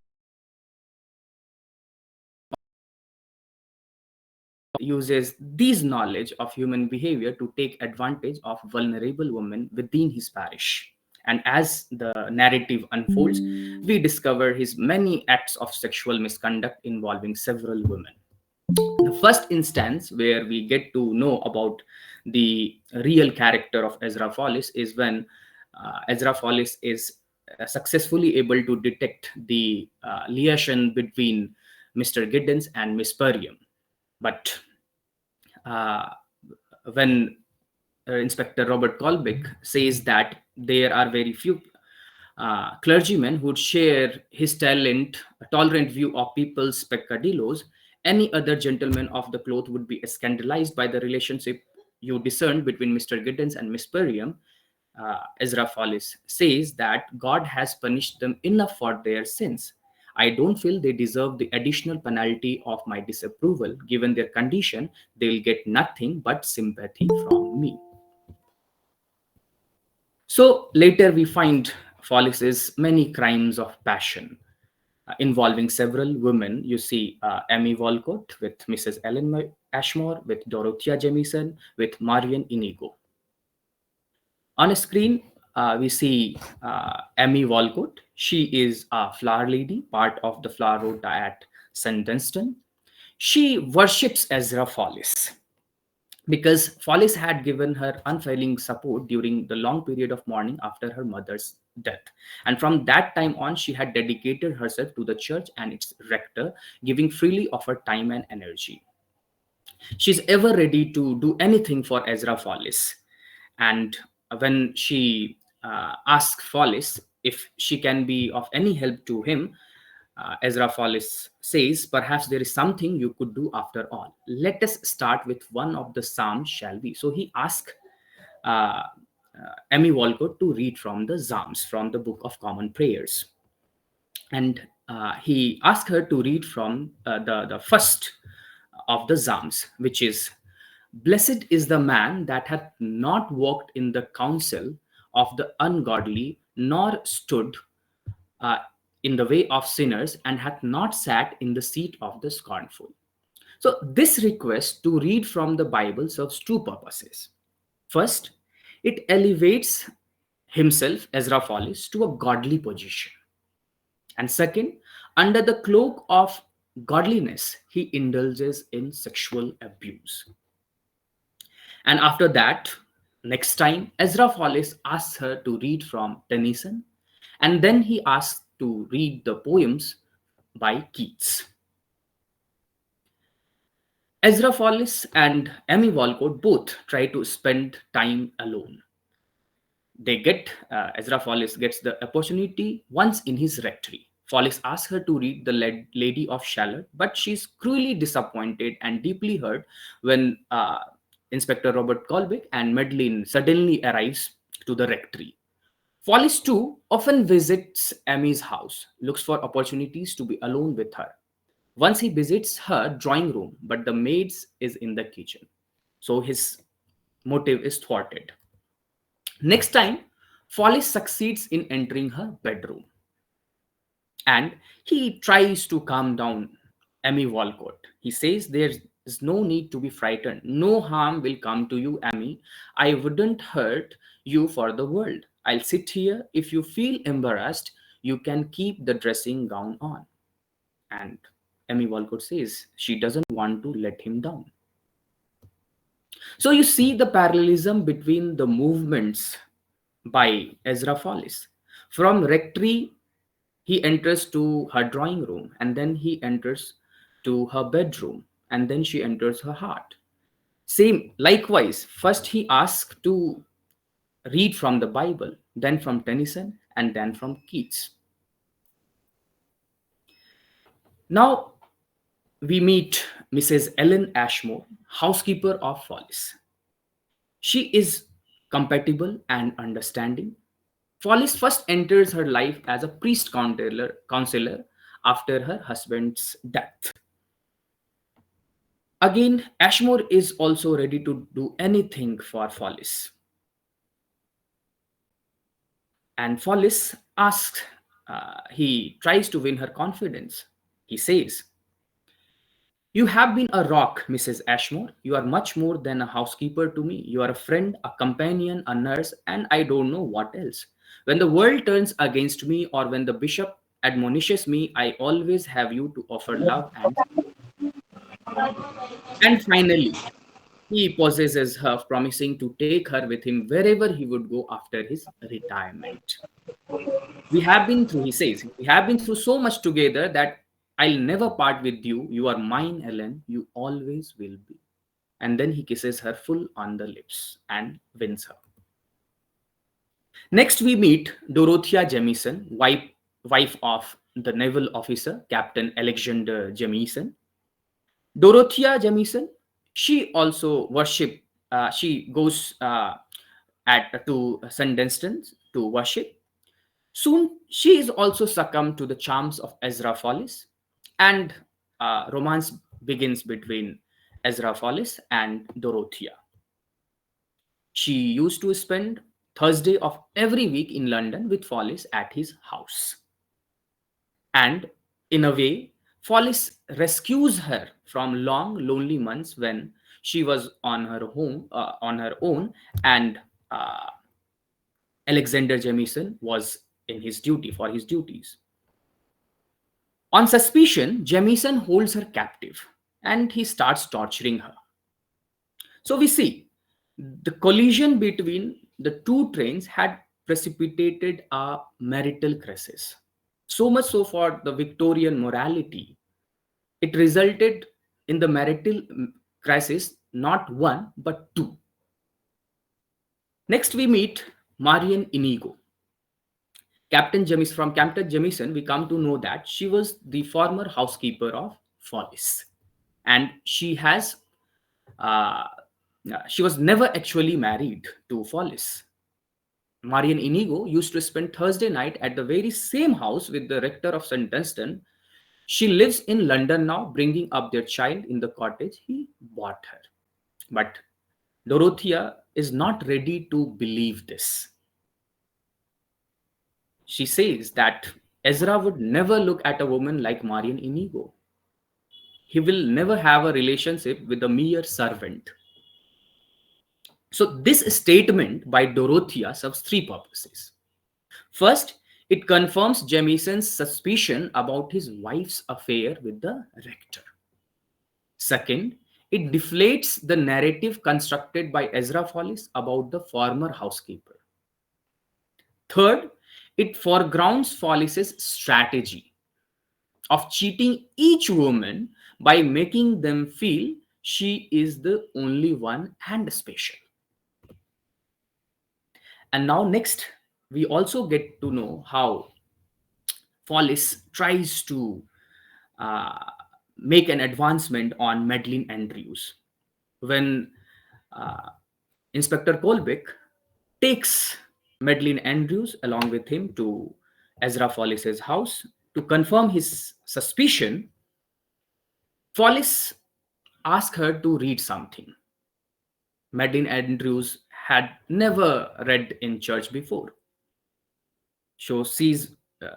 uses these knowledge of human behavior to take advantage of vulnerable women within his parish. And as the narrative unfolds, we discover his many acts of sexual misconduct involving several women. The first instance where we get to know about the real character of Ezra Follis is when Ezra Follis is successfully able to detect the liaison between Mr. Giddens and Miss Perriam. But when Inspector Robert Colbeck says that there are very few clergymen who would share his tolerant view of people's peccadillos, any other gentleman of the cloth would be scandalized by the relationship you discerned between Mr. Giddens and Miss Perriam. Ezra Follis says that God has punished them enough for their sins. I don't feel they deserve the additional penalty of my disapproval. Given their condition, they will get nothing but sympathy from me. So later we find Follis's many crimes of passion involving several women. You see Amy Walcott with Mrs. Ellen Ashmore, with Dorothea Jamieson, with Marion Inigo. On a screen, we see Amy Walcott. She is a flower lady, part of the flower rota at St. Dunstan. She worships Ezra Follis because Follis had given her unfailing support during the long period of mourning after her mother's death. And from that time on, she had dedicated herself to the church and its rector, giving freely of her time and energy. She's ever ready to do anything for Ezra Follis. And when she asks Follis if she can be of any help to him, Ezra Follis says, "Perhaps there is something you could do after all. Let us start with one of the Psalms, shall we?" So he asked uh, Amy Walcott to read from the Psalms, from the Book of Common Prayers. And he asked her to read from the first of the Psalms, which is, "Blessed is the man that hath not walked in the counsel of the ungodly, nor stood uh, in the way of sinners, and hath not sat in the seat of the scornful." So, this request to read from the Bible serves two purposes. First, it elevates himself, Ezra Follis, to a godly position. And second, under the cloak of godliness, he indulges in sexual abuse. And after that, next time, Ezra Follis asks her to read from Tennyson, and then he asks to read the poems by Keats. Ezra Follis and Amy Walcott both try to spend time alone. Ezra Follis gets the opportunity once in his rectory. Follis asks her to read the Lady of Shalott, but she's cruelly disappointed and deeply hurt when Inspector Robert Colbeck and Madeline suddenly arrives to the rectory. Follis too often visits Amy's house, looks for opportunities to be alone with her. Once he visits her drawing room, but the maid's is in the kitchen. So his motive is thwarted. Next time, Follis succeeds in entering her bedroom, and he tries to calm down Amy Walcott. He says there is no need to be frightened. No harm will come to you, Amy. I wouldn't hurt you for the world. I'll sit here. If you feel embarrassed, you can keep the dressing gown on. And Amy Walcott says she doesn't want to let him down. So you see the parallelism between the movements by Ezra Follis. From rectory, he enters to her drawing room, and then he enters to her bedroom, and then she enters her heart. Same, likewise, first he asks to read from the Bible, then from Tennyson, and then from Keats. Now we meet Mrs. Ellen Ashmore, housekeeper of Follis. She is compatible and understanding. Follis first enters her life as a priest counselor after her husband's death. Again, Ashmore is also ready to do anything for Follis. And Follis asks, he tries to win her confidence. He says, "You have been a rock, Mrs. Ashmore. You are much more than a housekeeper to me. You are a friend, a companion, a nurse, and I don't know what else. When the world turns against me or when the bishop admonishes me, I always have you to offer love and..." And finally, he possesses her, promising to take her with him wherever he would go after his retirement. "We have been through," he says, "we have been through so much together that I'll never part with you. You are mine, Ellen. You always will be." And then he kisses her full on the lips and wins her. Next, we meet Dorothea Jamieson, wife of the naval officer, Captain Alexander Jamieson. Dorothea Jamieson, she also she goes to St. Dunstan to worship. Soon, she is also succumbed to the charms of Ezra Follis, and romance begins between Ezra Follis and Dorothea. She used to spend Thursday of every week in London with Follis at his house. And in a way, Follis rescues her from long, lonely months when she was on her own, and uh, Alexander Jamieson was in his duty for his duties. On suspicion, Jamieson holds her captive and he starts torturing her. So we see the collision between the two trains had precipitated a marital crisis. So much so for the Victorian morality, it resulted in the marital crisis not one but two. Next, we meet Marian Inigo. From Captain Jamieson, we come to know that she was the former housekeeper of Follis, and uh, she was never actually married to Follis. Marian Inigo used to spend Thursday night at the very same house with the rector of St. Dunstan. She lives in London now, bringing up their child in the cottage he bought her. But Dorothea is not ready to believe this. She says that Ezra would never look at a woman like Marian Inigo. He will never have a relationship with a mere servant. So this statement by Dorothea serves three purposes. First, it confirms Jamieson's suspicion about his wife's affair with the rector. Second, it deflates the narrative constructed by Ezra Follis about the former housekeeper. Third, it foregrounds Follis's strategy of cheating each woman by making them feel she is the only one and special. And now next, we also get to know how Follis tries to uh, make an advancement on Madeline Andrews. When uh, Inspector Colbeck takes Madeline Andrews along with him to Ezra Follis's house to confirm his suspicion, Follis asks her to read something. Madeline Andrews had never read in church before. So she's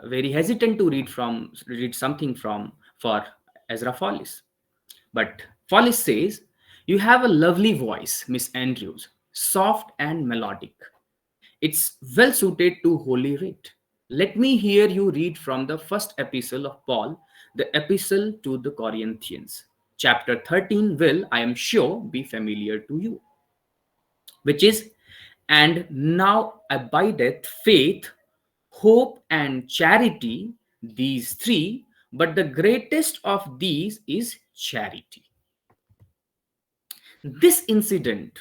very hesitant to read something from for Ezra Follis. But Follis says, "You have a lovely voice, Miss Andrews, soft and melodic. It's well suited to Holy Writ. Let me hear you read from the first epistle of Paul, the epistle to the Corinthians. Chapter 13 will, I am sure, be familiar to you, which is, and now abideth faith, hope, and charity, these three, but the greatest of these is charity." This incident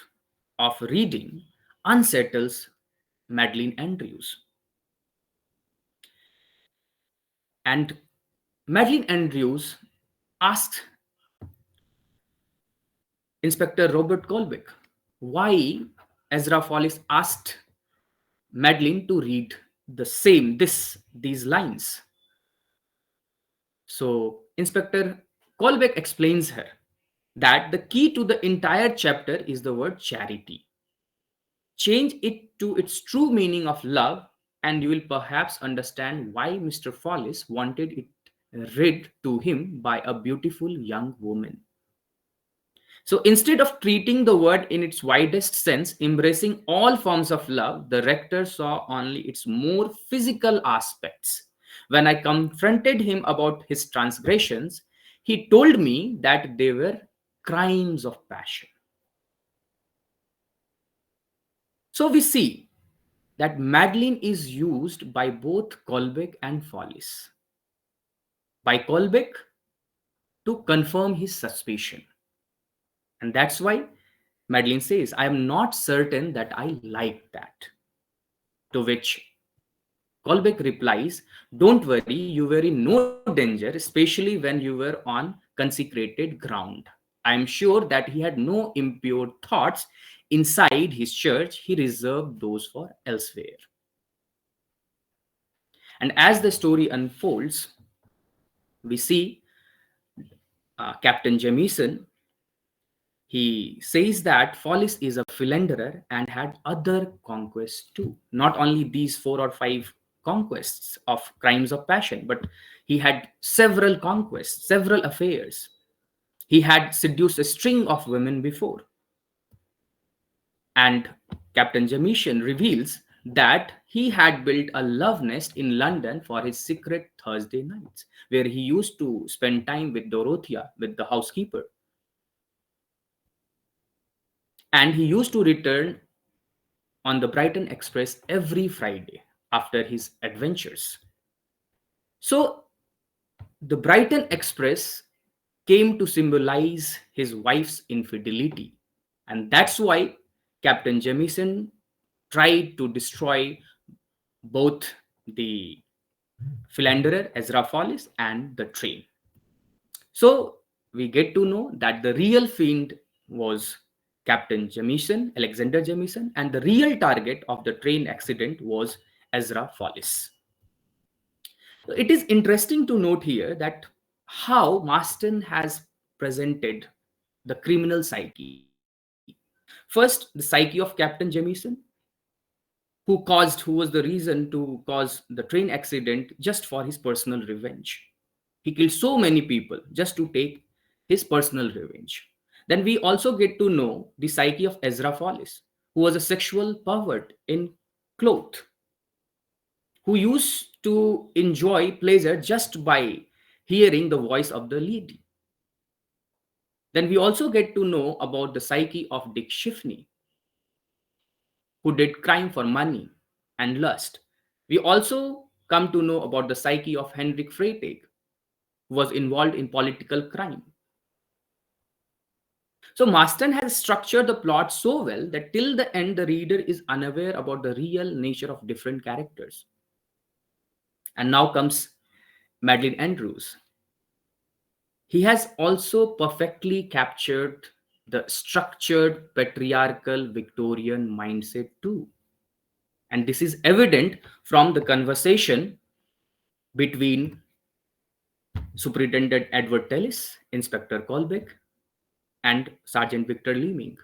of reading unsettles Madeline Andrews. And Madeline Andrews asked Inspector Robert Colbeck why Ezra Follis asked Madeline to read these lines. So Inspector Colbeck explains her that the key to the entire chapter is the word charity. Change it to its true meaning of love, and you will perhaps understand why Mr. Follis wanted it read to him by a beautiful young woman. So instead of treating the word in its widest sense, embracing all forms of love, the rector saw only its more physical aspects. When I confronted him about his transgressions, he told me that they were crimes of passion. So we see that Madeline is used by both Colbeck and Follis. By Colbeck to confirm his suspicion. And that's why Madeline says, "I am not certain that I like that." To which Colbeck replies, "Don't worry, you were in no danger, especially when you were on consecrated ground. I am sure that he had no impure thoughts inside his church. He reserved those for elsewhere." And as the story unfolds, we see Captain Jamieson. he says that Follis is a philanderer and had other conquests too. Not only these 4 or 5 conquests of crimes of passion, but he had several conquests, several affairs. He had seduced a string of women before. And Captain Jamieson reveals that he had built a love nest in London for his secret Thursday nights, where he used to spend time with Dorothea, with the housekeeper. And he used to return on the Brighton Express every Friday after his adventures. So the Brighton Express came to symbolize his wife's infidelity. And that's why Captain Jamieson tried to destroy both the philanderer Ezra Follis and the train. So we get to know that the real fiend was Captain Jamieson, Alexander Jamieson, and the real target of the train accident was Ezra Follis. So it is interesting to note here that how Marston has presented the criminal psyche. First, the psyche of Captain Jamieson, who was the reason to cause the train accident just for his personal revenge. He killed so many people just to take his personal revenge. Then we also get to know the psyche of Ezra Follis, who was a sexual pervert in cloth, who used to enjoy pleasure just by hearing the voice of the lady. Then we also get to know about the psyche of Dick Schiffney, who did crime for money and lust. We also come to know about the psyche of Henrik Freytag, who was involved in political crime. So Marston has structured the plot so well that till the end the reader is unaware about the real nature of different characters. And now comes Madeline Andrews. He has also perfectly captured the structured patriarchal Victorian mindset too. And this is evident from the conversation between Superintendent Edward Tellis, Inspector Colbeck, and Sergeant Victor Leeming.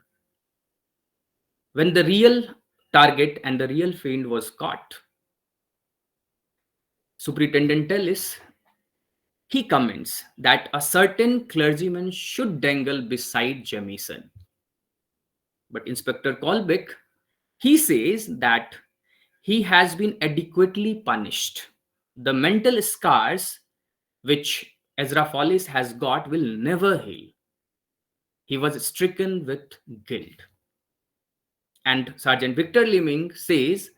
When the real target and the real fiend was caught, Superintendent Tellis, he comments that a certain clergyman should dangle beside Jamieson. But Inspector Colbeck, he says that he has been adequately punished. The mental scars which Ezra Follis has got will never heal. He was stricken with guilt. And Sergeant Victor Leeming says,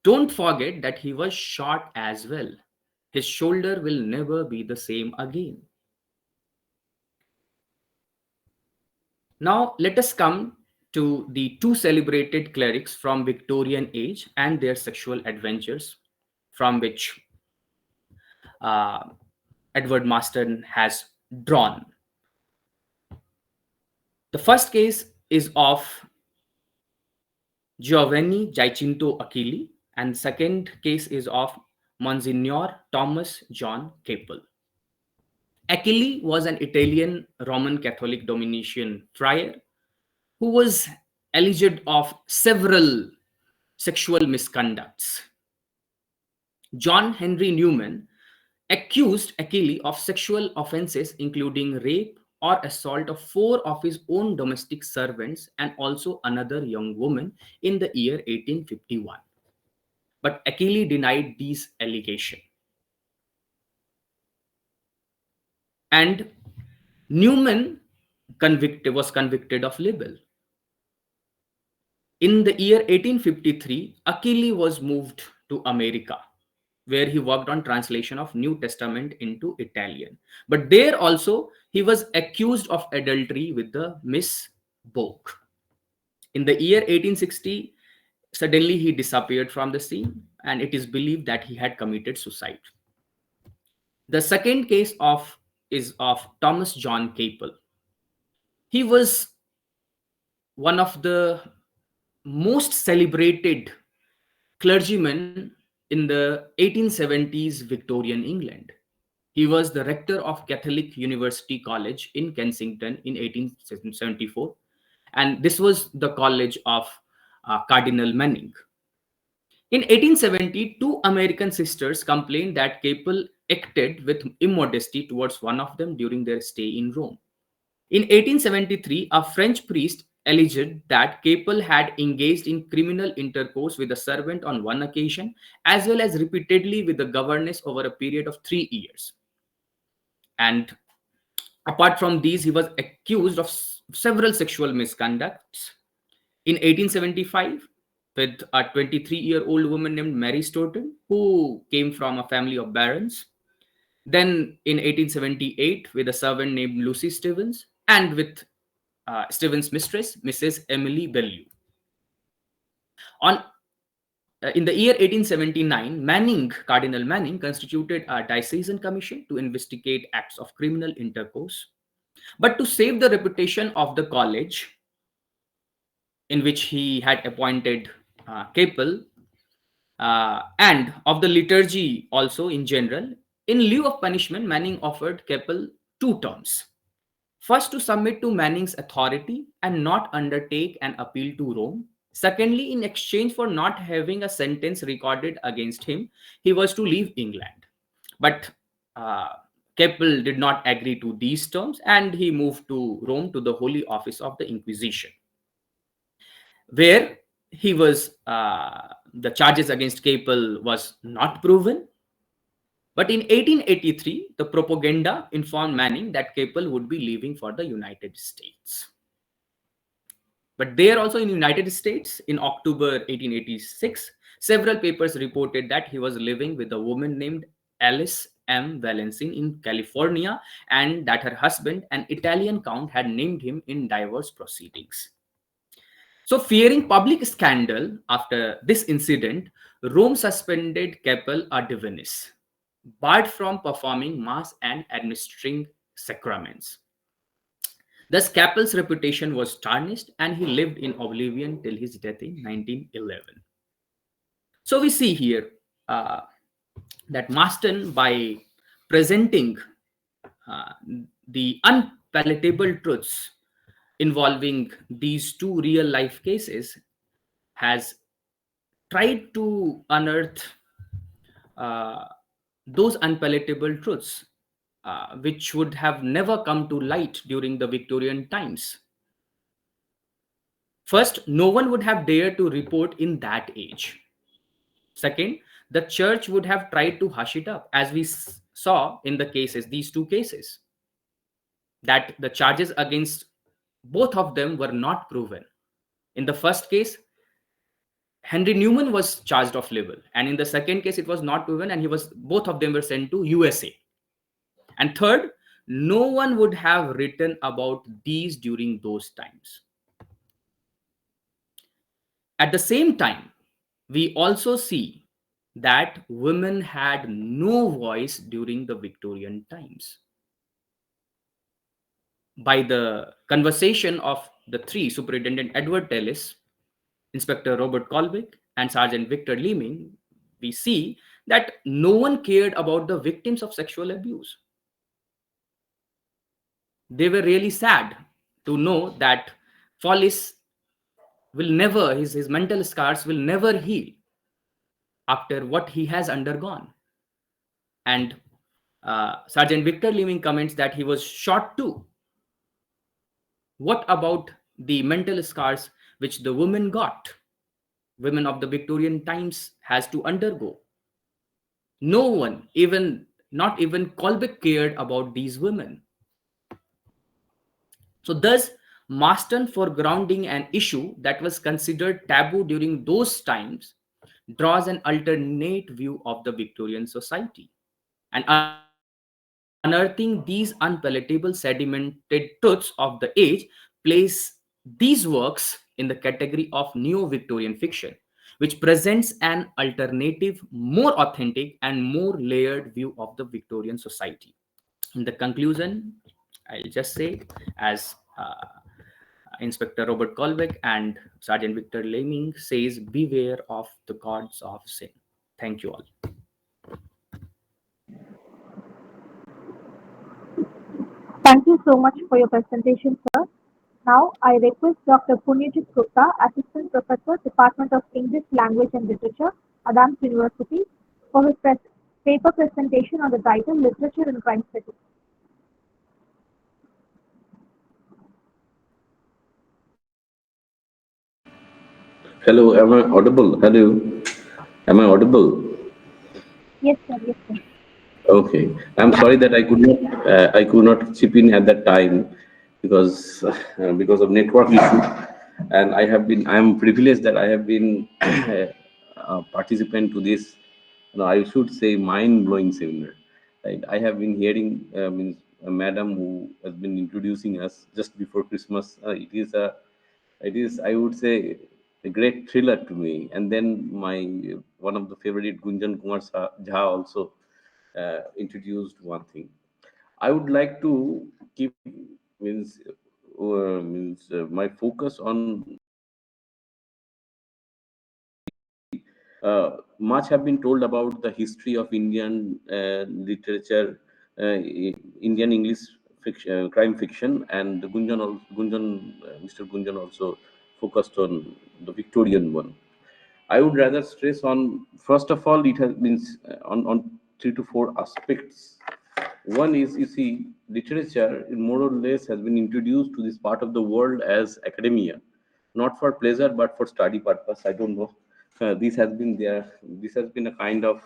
don't forget that he was shot as well. His shoulder will never be the same again. Now let us come to the 2 celebrated clerics from Victorian age and their sexual adventures, from which Edward Marston has drawn. The first case is of Giovanni Giacinto Achilli, and second case is of Monsignor Thomas John Capel. Achilli was an Italian Roman Catholic Dominican friar who was alleged of several sexual misconducts. John Henry Newman accused Achilli of sexual offenses including rape or assault of 4 of his own domestic servants and also another young woman in the year 1851. But Achilli denied these allegations. And Newman was convicted of libel. In the year 1853, Achilli was moved to America, where he worked on translation of New Testament into Italian. But there also, he was accused of adultery with the Miss Boke. In the year 1860, suddenly he disappeared from the scene, and it is believed that he had committed suicide. The second case is of Thomas John Capel. He was one of the most celebrated clergymen in the 1870s Victorian England. He was the rector of Catholic University College in Kensington in 1874, and this was the college of Cardinal Manning. In 1870, two American sisters complained that Capel acted with immodesty towards one of them during their stay in Rome. In 1873, a French priest alleged that Capel had engaged in criminal intercourse with a servant on one occasion, as well as repeatedly with the governess over a period of 3 years. And apart from these, he was accused of several sexual misconducts. In 1875, with a 23-year-old woman named Mary Stoughton, who came from a family of barons. Then in 1878, with a servant named Lucy Stevens, and with Stevens' mistress, Mrs. Emily Bellew. In the year 1879, Cardinal Manning, constituted a diocesan commission to investigate acts of criminal intercourse. But to save the reputation of the college, in which he had appointed Capel, and of the liturgy also in general, in lieu of punishment, Manning offered Capel 2 terms. First, to submit to Manning's authority and not undertake an appeal to Rome. Secondly, in exchange for not having a sentence recorded against him, he was to leave England. But uh, Capel did not agree to these terms, and he moved to Rome to the Holy Office of the Inquisition, where he was the charges against Capel was not proven. But in 1883, the propaganda informed Manning that Capel would be leaving for the United States. But there also in the United States, in October 1886, several papers reported that he was living with a woman named Alice M. Valencin in California, and that her husband, an Italian count, had named him in divorce proceedings. So, fearing public scandal after this incident, Rome suspended Capel a divinis, barred from performing mass and administering sacraments. Thus, Capel's reputation was tarnished, and he lived in oblivion till his death in 1911. So, we see here uh, that Marston, by presenting uh, the unpalatable truths involving these two real life cases, has tried to unearth uh, those unpalatable truths which would have never come to light during the Victorian times. First, no one would have dared to report in that age. Second, the church would have tried to hush it up, as we saw in the cases, these two cases, that the charges against both of them were not proven. In the first case, Henry Newman was charged of libel, and in the second case, it was not proven, and both of them were sent to USA. And third, no one would have written about these during those times. At the same time, we also see that women had no voice during the Victorian times. By the conversation of the three, Superintendent Edward Tellis, Inspector Robert Colwick, and Sergeant Victor Leeming, we see that no one cared about the victims of sexual abuse. They were really sad to know that Follis will never, his mental scars will never heal after what he has undergone. And Sergeant Victor Leeming comments that he was shot too. What about the mental scars which the women got? Women of the Victorian times has to undergo. No one, not even Colbeck, cared about these women. So thus, Marston, foregrounding an issue that was considered taboo during those times, draws an alternate view of the Victorian society. And unearthing these unpalatable sedimented truths of the age place these works in the category of Neo-Victorian fiction, which presents an alternative, more authentic, and more layered view of the Victorian society. In the conclusion, I'll just say, as Inspector Robert Colbeck and Sergeant Victor Leeming says, beware of the gods of sin. Thank you all. Thank you so much for your presentation, sir. Now, I request Dr. Punyajit Gupta, Assistant Professor, Department of English Language and Literature, Adamas University, for his paper presentation on the title Literature in Crime Studies. Hello, am I audible? Hello, am I audible? Yes, sir. Yes, sir. Okay, I'm sorry that I could not chip in at that time because of network issue, and I am privileged that I have been a participant to this. I should say mind blowing seminar. Right, I have been hearing means a madam who has been introducing us just before Christmas. It is I would say a great thriller to me. And then my one of the favorite Gunjan Kumar Jha also introduced one thing. I would like to keep my focus on much have been told about the history of Indian literature, Indian English fiction, crime fiction, and Mr. Gunjan also focused on the Victorian one. I would rather stress on first of all it has been on three to four aspects. One is, you see, literature more or less has been introduced to this part of the world as academia, not for pleasure but for study purpose. I don't know. This has been there. This has been a kind of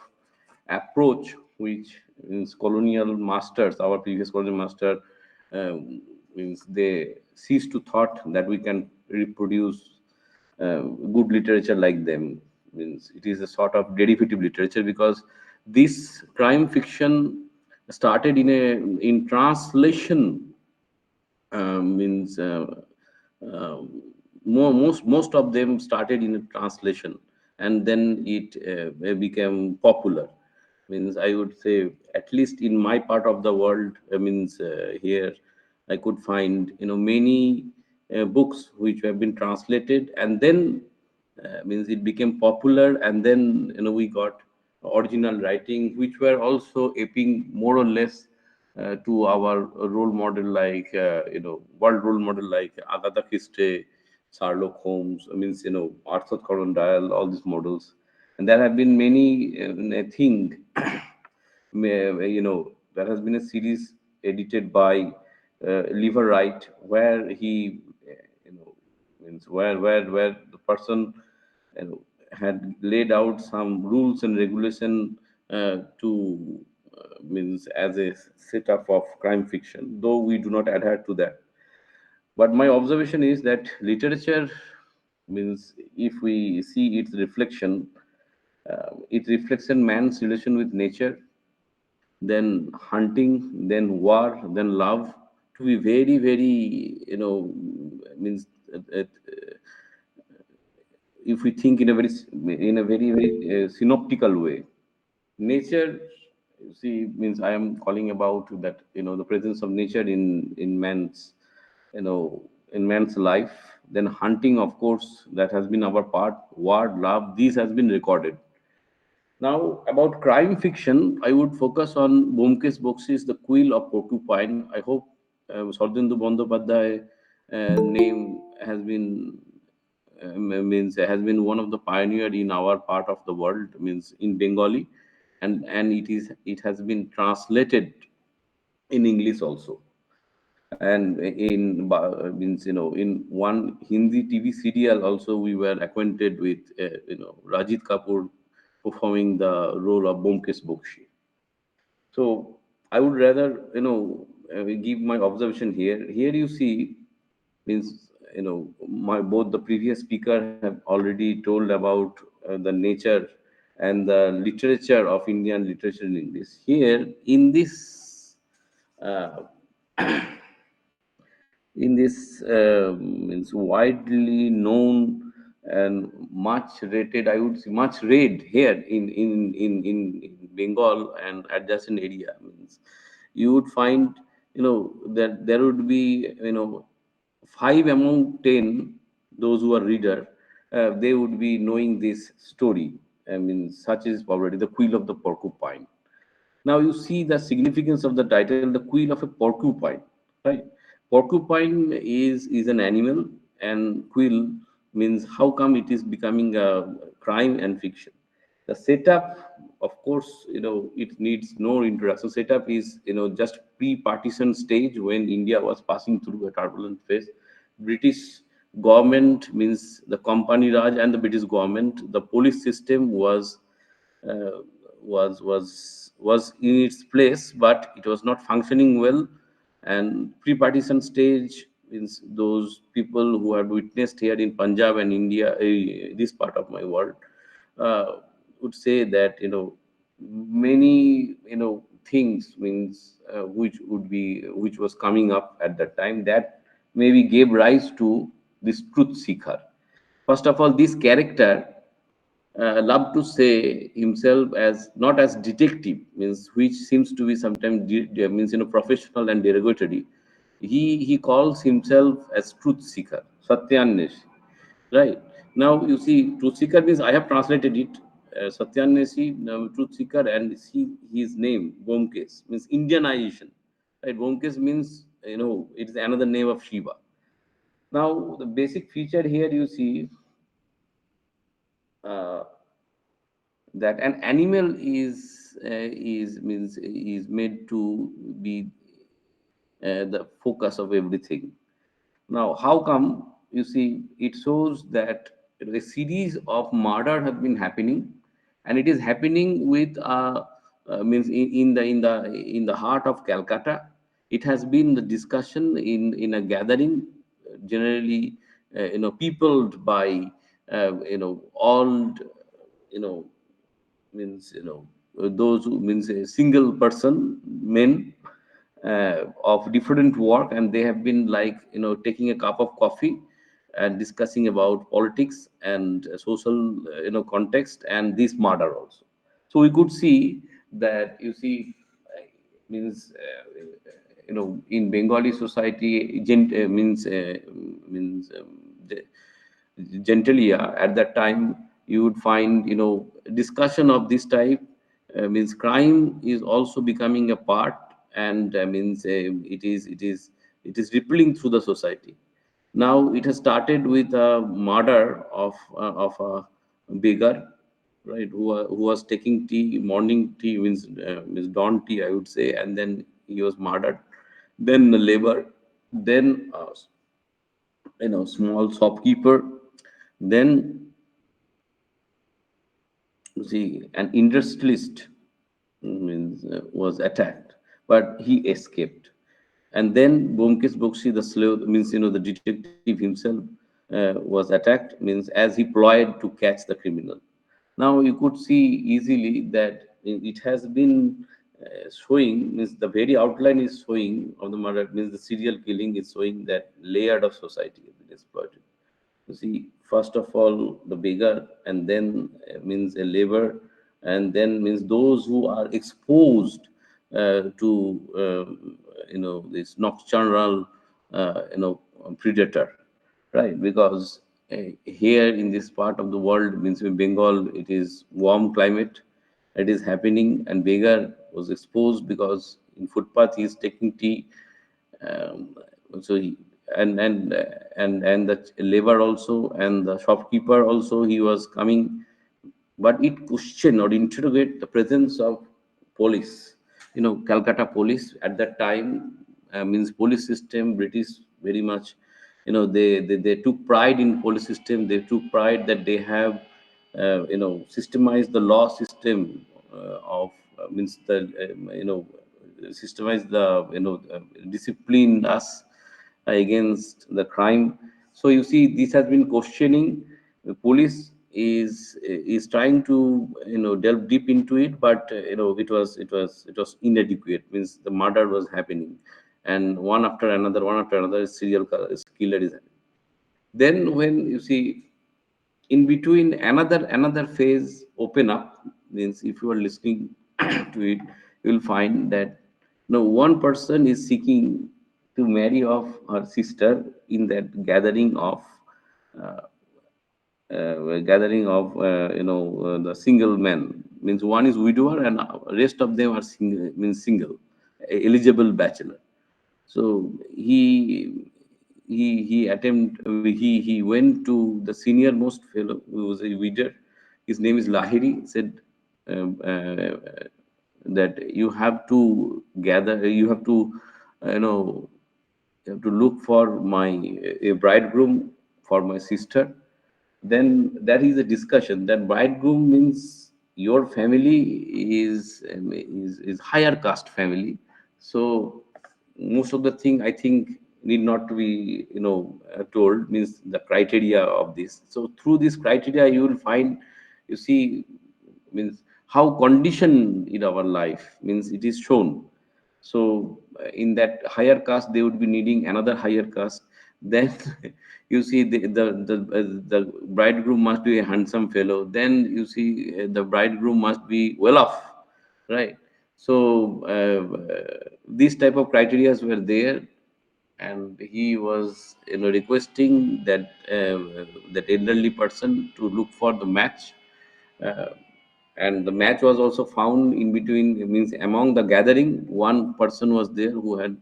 approach which means colonial masters, our previous colonial master, means they ceased to thought that we can reproduce good literature like them. Means it is a sort of derivative literature because this crime fiction started in translation. Means most of them started in a translation, and then it became popular. Means I would say at least in my part of the world, means here I could find many books which have been translated, and then means it became popular, and then we got original writing which were also aping more or less to our role model like world role model like Agatha Christie, Sherlock Holmes. I means Arthur Conan Doyle, all these models, and there have been many. I think there has been a series edited by Lever Wright where he means where the person had laid out some rules and regulation to means as a setup of crime fiction, though we do not adhere to that. But my observation is that literature means if we see its reflection, it reflects in man's relation with nature, then hunting, then war, then love, to be very, very, means if we think in a very, very synoptical way, nature, you see, means I am calling about that, the presence of nature in man's, in man's life. Then hunting, of course, that has been our part. War, love, these has been recorded. Now, about crime fiction, I would focus on Bomkesh Bakshi's The Quill of Porcupine. I hope Sardindu Bandyopadhyay name has been means has been one of the pioneer in our part of the world, means in Bengali, and it has been translated in English also. And means in one Hindi TV serial also we were acquainted with Rajit Kapoor performing the role of Bomkesh Bakshi. So I would rather give my observation here. Here you see means my both the previous speaker have already told about the nature and the literature of Indian literature in English. Here in this uh, means widely known and much rated, I would say much read here in Bengal and adjacent area, means you would find that there would be five among 10 those who are reader, they would be knowing this story. I mean, such is already The Quill of the Porcupine. Now you see the significance of the title, The Quill of a Porcupine. right? Porcupine is an animal, and quill means how come it is becoming a crime and fiction. The setup, of course, it needs no introduction. Setup is just pre-partition stage when India was passing through a turbulent phase. British government means the Company Raj and the British government. The police system uh, was in its place, but it was not functioning well. And pre-partition stage means those people who had witnessed here in Punjab and India, this part of my world, uh, would say that many things means which was coming up at that time, that maybe gave rise to this truth seeker. First of all, this character loved to say himself as not as detective, means which seems to be sometimes means professional and derogatory. He calls himself as truth seeker, Satyanesh. Right. Now you see, truth seeker means I have translated it. Satyaneshi, truth seeker, and see his name Bomkes means Indianization. Right. Bomkes means it is another name of Shiva. Now the basic feature here you see, uh, that an animal is made to be the focus of everything. Now, how come? You see, it shows that a series of murder have been happening, and it is happening with means in the heart of Calcutta. It has been the discussion in a gathering, generally, peopled by old, you know, means those who means a single person men of different work, and they have been like taking a cup of coffee and discussing about politics and social context and this murder also. So we could see that you see means in Bengali society means gentalia at that time, you would find discussion of this type, means crime is also becoming a part, and means it is rippling through the society. Now it has started with a murder of a beggar, right, who was taking tea, morning tea, means dawn tea, I would say, and then he was murdered. Then the labor, then small shopkeeper, then you see an industrialist means was attacked, but he escaped. And then Bomkes Bokshi, the sleuth, means the detective himself, was attacked, means as he ployed to catch the criminal. Now you could see easily that it has been showing, means the very outline is showing of the murder, means the serial killing is showing that layered of society has been exploited. You see, first of all, the beggar, and then means a labor, and then means those who are exposed to this nocturnal predator, right? Because here in this part of the world, means in Bengal, it is warm climate. It is happening, and beggar was exposed because in footpath he is taking tea. um, so he, and the labor also, and the shopkeeper also, he was coming, but it question or interrogate the presence of police. Calcutta police at that time, means police system, British very much, they took pride in police system. They took pride that they have systemized the law system of means the systemize the discipline us against the crime. So you see, this has been questioning. The police is trying to delve deep into it, but it was inadequate. Means the murder was happening, and one after another serial killer is happening. Then when you see in between, another phase open up, means if you are listening to it, you will find that one person is seeking to marry off her sister in that uh, the single men, means one is widower and rest of them are single, means single, eligible bachelor. So he went to the senior most fellow, who was a leader. His name is Lahiri. Said um, uh, that you have to gather, you have to look for a bridegroom for my sister. Then that is a discussion. That bridegroom means your family is higher caste family. So most of the thing, I think, need not to be told, means the criteria of this. So through this criteria you will find, you see, means how condition in our life, means it is shown. So in that higher caste they would be needing another higher caste. Then you see the bridegroom must be a handsome fellow. Then you see the bridegroom must be well off, right? So these type of criterias were there, and he was requesting that elderly person to look for the match. uh, and the match was also found in between, means among the gathering one person was there who had,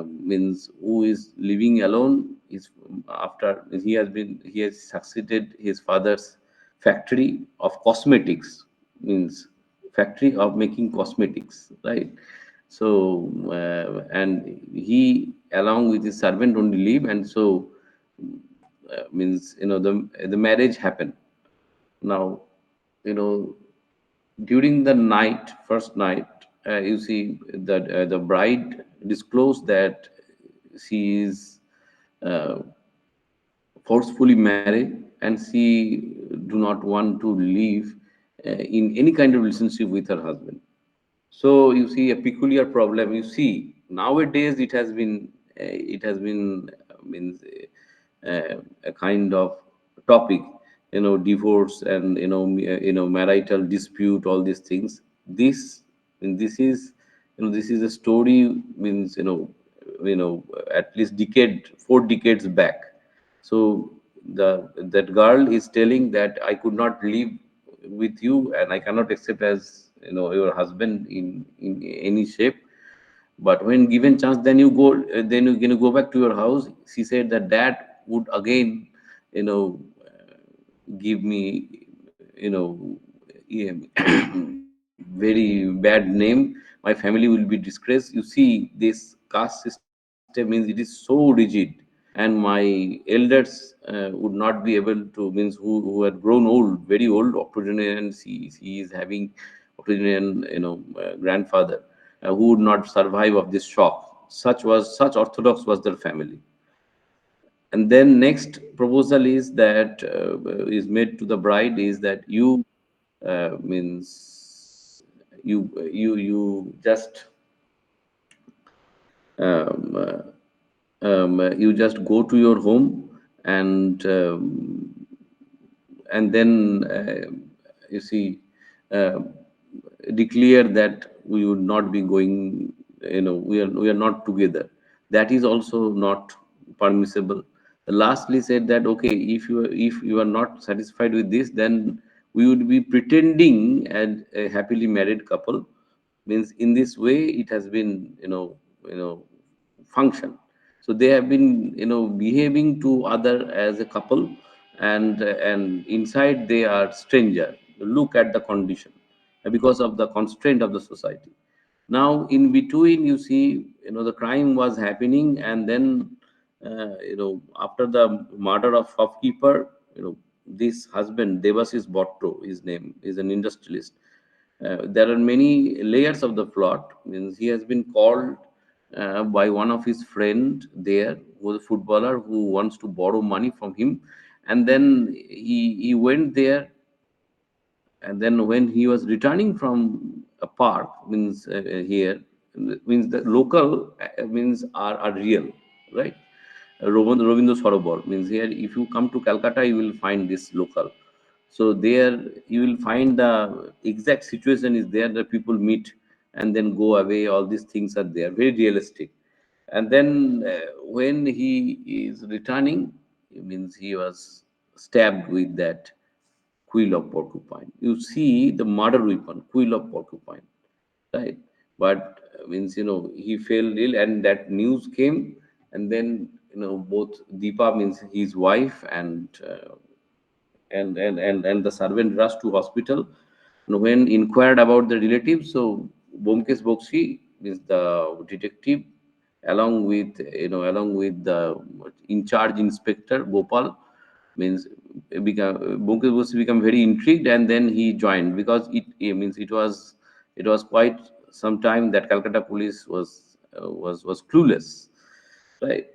means who is living alone. Is after he has succeeded his father's factory of cosmetics, means factory of making cosmetics, right? So and he along with his servant only live, and so means the marriage happened. Now, during the night, first night, you see that the bride disclosed that she is uh, forcefully married, and she do not want to live in any kind of relationship with her husband. So you see a peculiar problem. You see nowadays it has been means a kind of topic, divorce and marital dispute, all these things. This is a story, means at least 4 decades back. So that girl is telling that I could not live with you, and I cannot accept as your husband in any shape. But when given chance, then you can go back to your house. She said that dad would again, give me, very bad name. My family will be disgraced. You see, this caste system means it is so rigid, and my elders would not be able to, means who had grown old, very old octogenarian. He is having octogenarian, grandfather, who would not survive of this shock. Such orthodox was their family. And then next proposal is made to the bride, is that means you just um, you just go to your home, and then you see, uh, declare that we would not be going, we are not together. That is also not permissible. Lastly said that, okay, if you are not satisfied with this, then we would be pretending as a happily married couple. Means in this way it has been, function. So they have been, behaving to other as a couple, and inside they are stranger. Look at the condition, because of the constraint of the society. Now in between, you see, the crime was happening, and then after the murder of shopkeeper, this husband Devasis Botto, his name is an industrialist. There are many layers of the plot. Means he has been called by one of his friend there, who was a footballer, who wants to borrow money from him. And then he went there, and then when he was returning from a park, means here, means the local, means are real, right? Ravindra Sarovar means, here if you come to Calcutta you will find this local. So there you will find the exact situation is there, that people meet and then go away. All these things are there, very realistic. And then when he is returning, it means he was stabbed with that quill of porcupine. You see the murder weapon, quill of porcupine, right? but means he fell ill, and that news came, and then both Deepa, means his wife, and the servant rushed to hospital. And when inquired about the relatives, so Bomkesh Bokshi means the detective, along with the in charge inspector Gopal, means Bomkesh Bokshi become very intrigued, and then he joined, because it means it was quite some time that Calcutta police was clueless, right?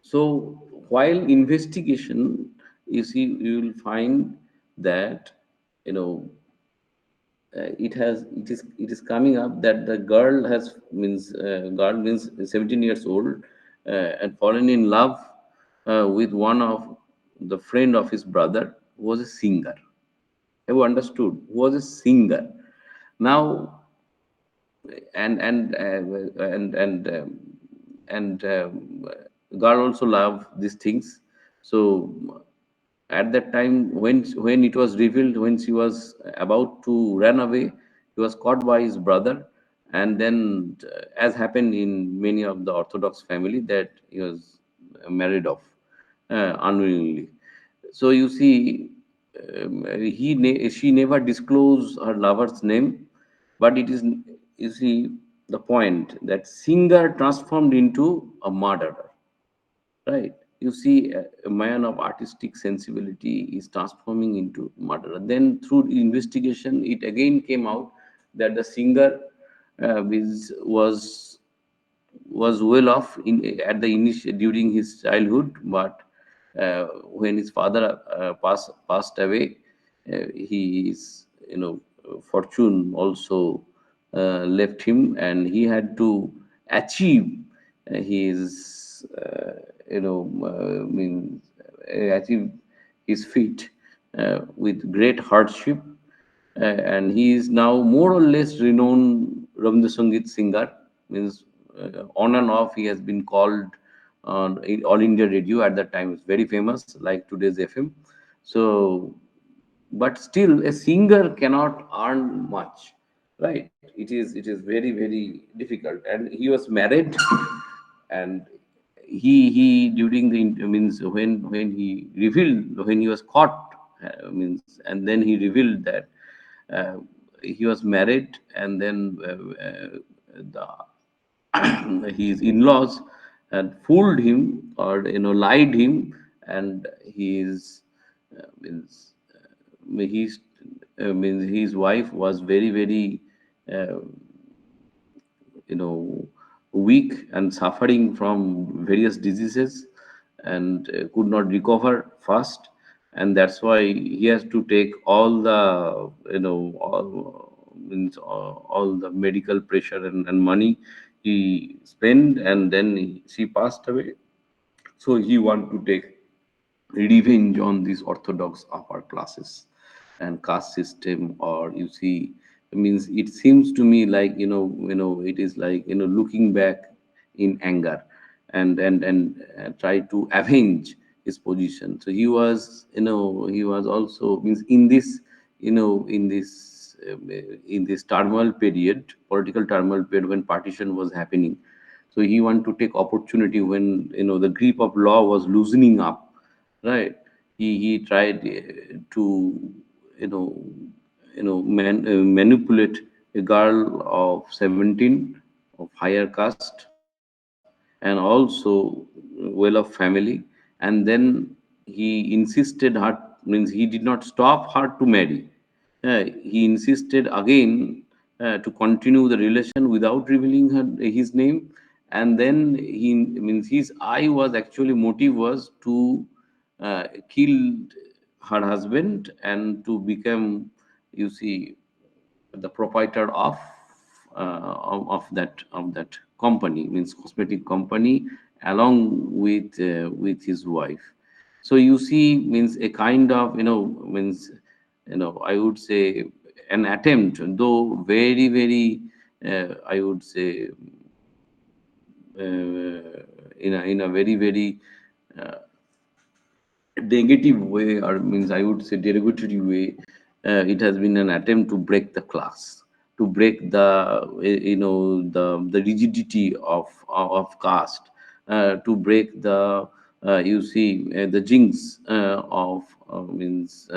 So while investigation, you will find that you know it is coming up that the girl means 17 years old, and fallen in love with one of the friend of his brother, who was a singer. Have you understood? Who was a singer. Now, and girl also love these things. So at that time, when it was revealed, when she was about to run away, he was caught by his brother, and then as happened in many of the Orthodox family, that he was married off unwillingly. So you see, she never disclosed her lover's name, but it is, you see, the point that singer transformed into a murderer, right? You see, a man of artistic sensibility is transforming into murderer. Then through investigation, it again came out that the singer was well off at the initial during his childhood, but when his father passed away, his fortune also left him, and he had to achieve his means achieve his feat with great hardship, and he is now more or less renowned Rabindra Sangeet singer. Means on and off he has been called on All India Radio. At that time, it's very famous, like today's FM. So, but still, a singer cannot earn much, right? It is very difficult. And he was married, and he during the means when he revealed, when he was caught, means, and then he revealed that uh, he was married, and then his in-laws had fooled him, or lied him, and his means his means his wife was very uh, you know weak and suffering from various diseases, and could not recover fast, and that's why he has to take all the all the medical pressure and money he spent, and then she passed away. So he want to take revenge on these orthodox upper classes and caste system. Or you see, means it seems to me like it is like looking back in anger, and try to avenge his position. So he was also, means, in this turmoil period, political turmoil period, when partition was happening. So he want to take opportunity when the grip of law was loosening up, right? He tried to you know manipulate a girl of 17, of higher caste, and also well of family. And then he insisted her, means he did not stop her to marry. He insisted again to continue the relation without revealing his name. And then he, means, his eye was actually, motive was to kill her husband, and to become, you see, the proprietor of that company, means cosmetic company, along with his wife. So you see, means, a kind of, means, I would say, an attempt, though very I would say, in a very uh, negative way, or, means, I would say, derogatory way. It has been an attempt to break the class, to break the the rigidity of caste, to break the the jinx of means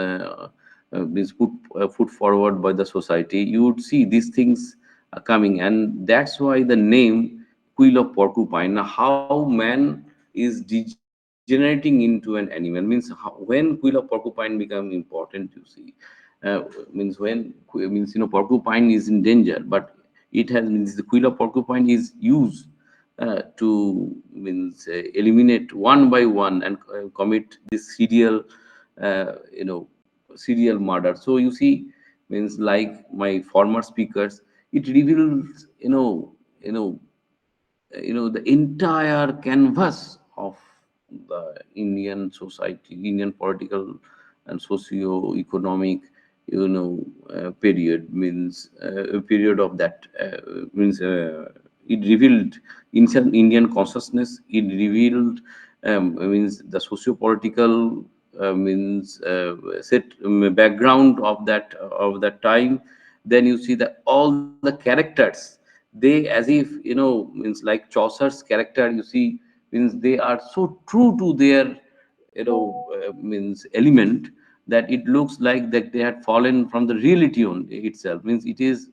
put forward by the society. You would see these things coming, and that's why the name quill of porcupine. Now, how man is degenerating into an animal means when quill of porcupine become important, you see, means porcupine is in danger, but it has means the quill of porcupine is used to eliminate one by one and commit this uh, you know serial murder. So you see, means like my former speakers, it reveals the entire canvas of the Indian society, Indian political and socio-economic, period means a period of that means it revealed ancient Indian consciousness. It revealed means the socio-political means set background of that time. Then you see that all the characters, they as if means like Chaucer's character, you see, means they are so true to their means element, that it looks like that they had fallen from the reality on itself. Means it is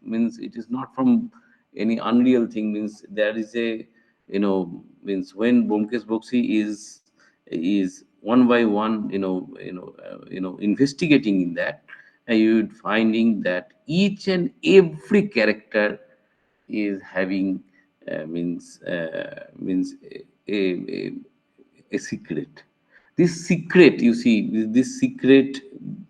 not from any unreal thing. Means there is a means when Bomkesh Boxi is one by one investigating in that, and you would finding that each and every character is having means a secret. This secret, you see, this secret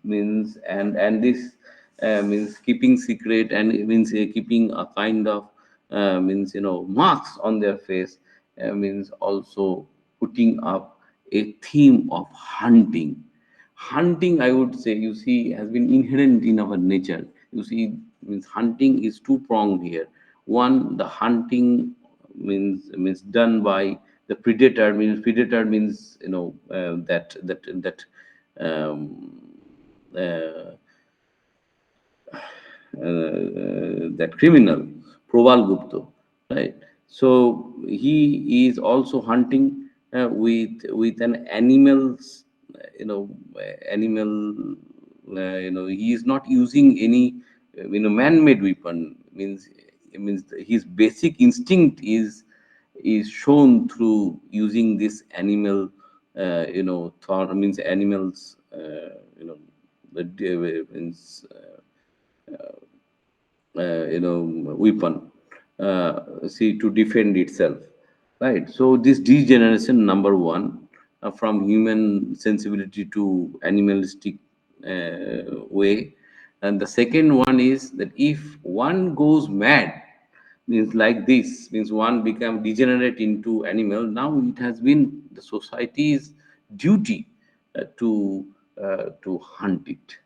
means, and this means keeping secret, and it means keeping a kind of means marks on their face, means also putting up a theme of hunting. Hunting, I would say, you see, has been inherent in our nature. You see, means hunting is two pronged here. One, the hunting means done by the predator. Means predator means um, uh, that criminal, Proval Gupta, right? So he is also hunting with an animal's, animal. He is not using any man-made weapon. Means his basic instinct is shown through using this animal. Thought means animals. The means weapon, see, to defend itself, right? So this degeneration, number one, from human sensibility to animalistic way. And the second one is that if one goes mad, means like this, means one become degenerate into animal. Now it has been the society's duty to hunt it,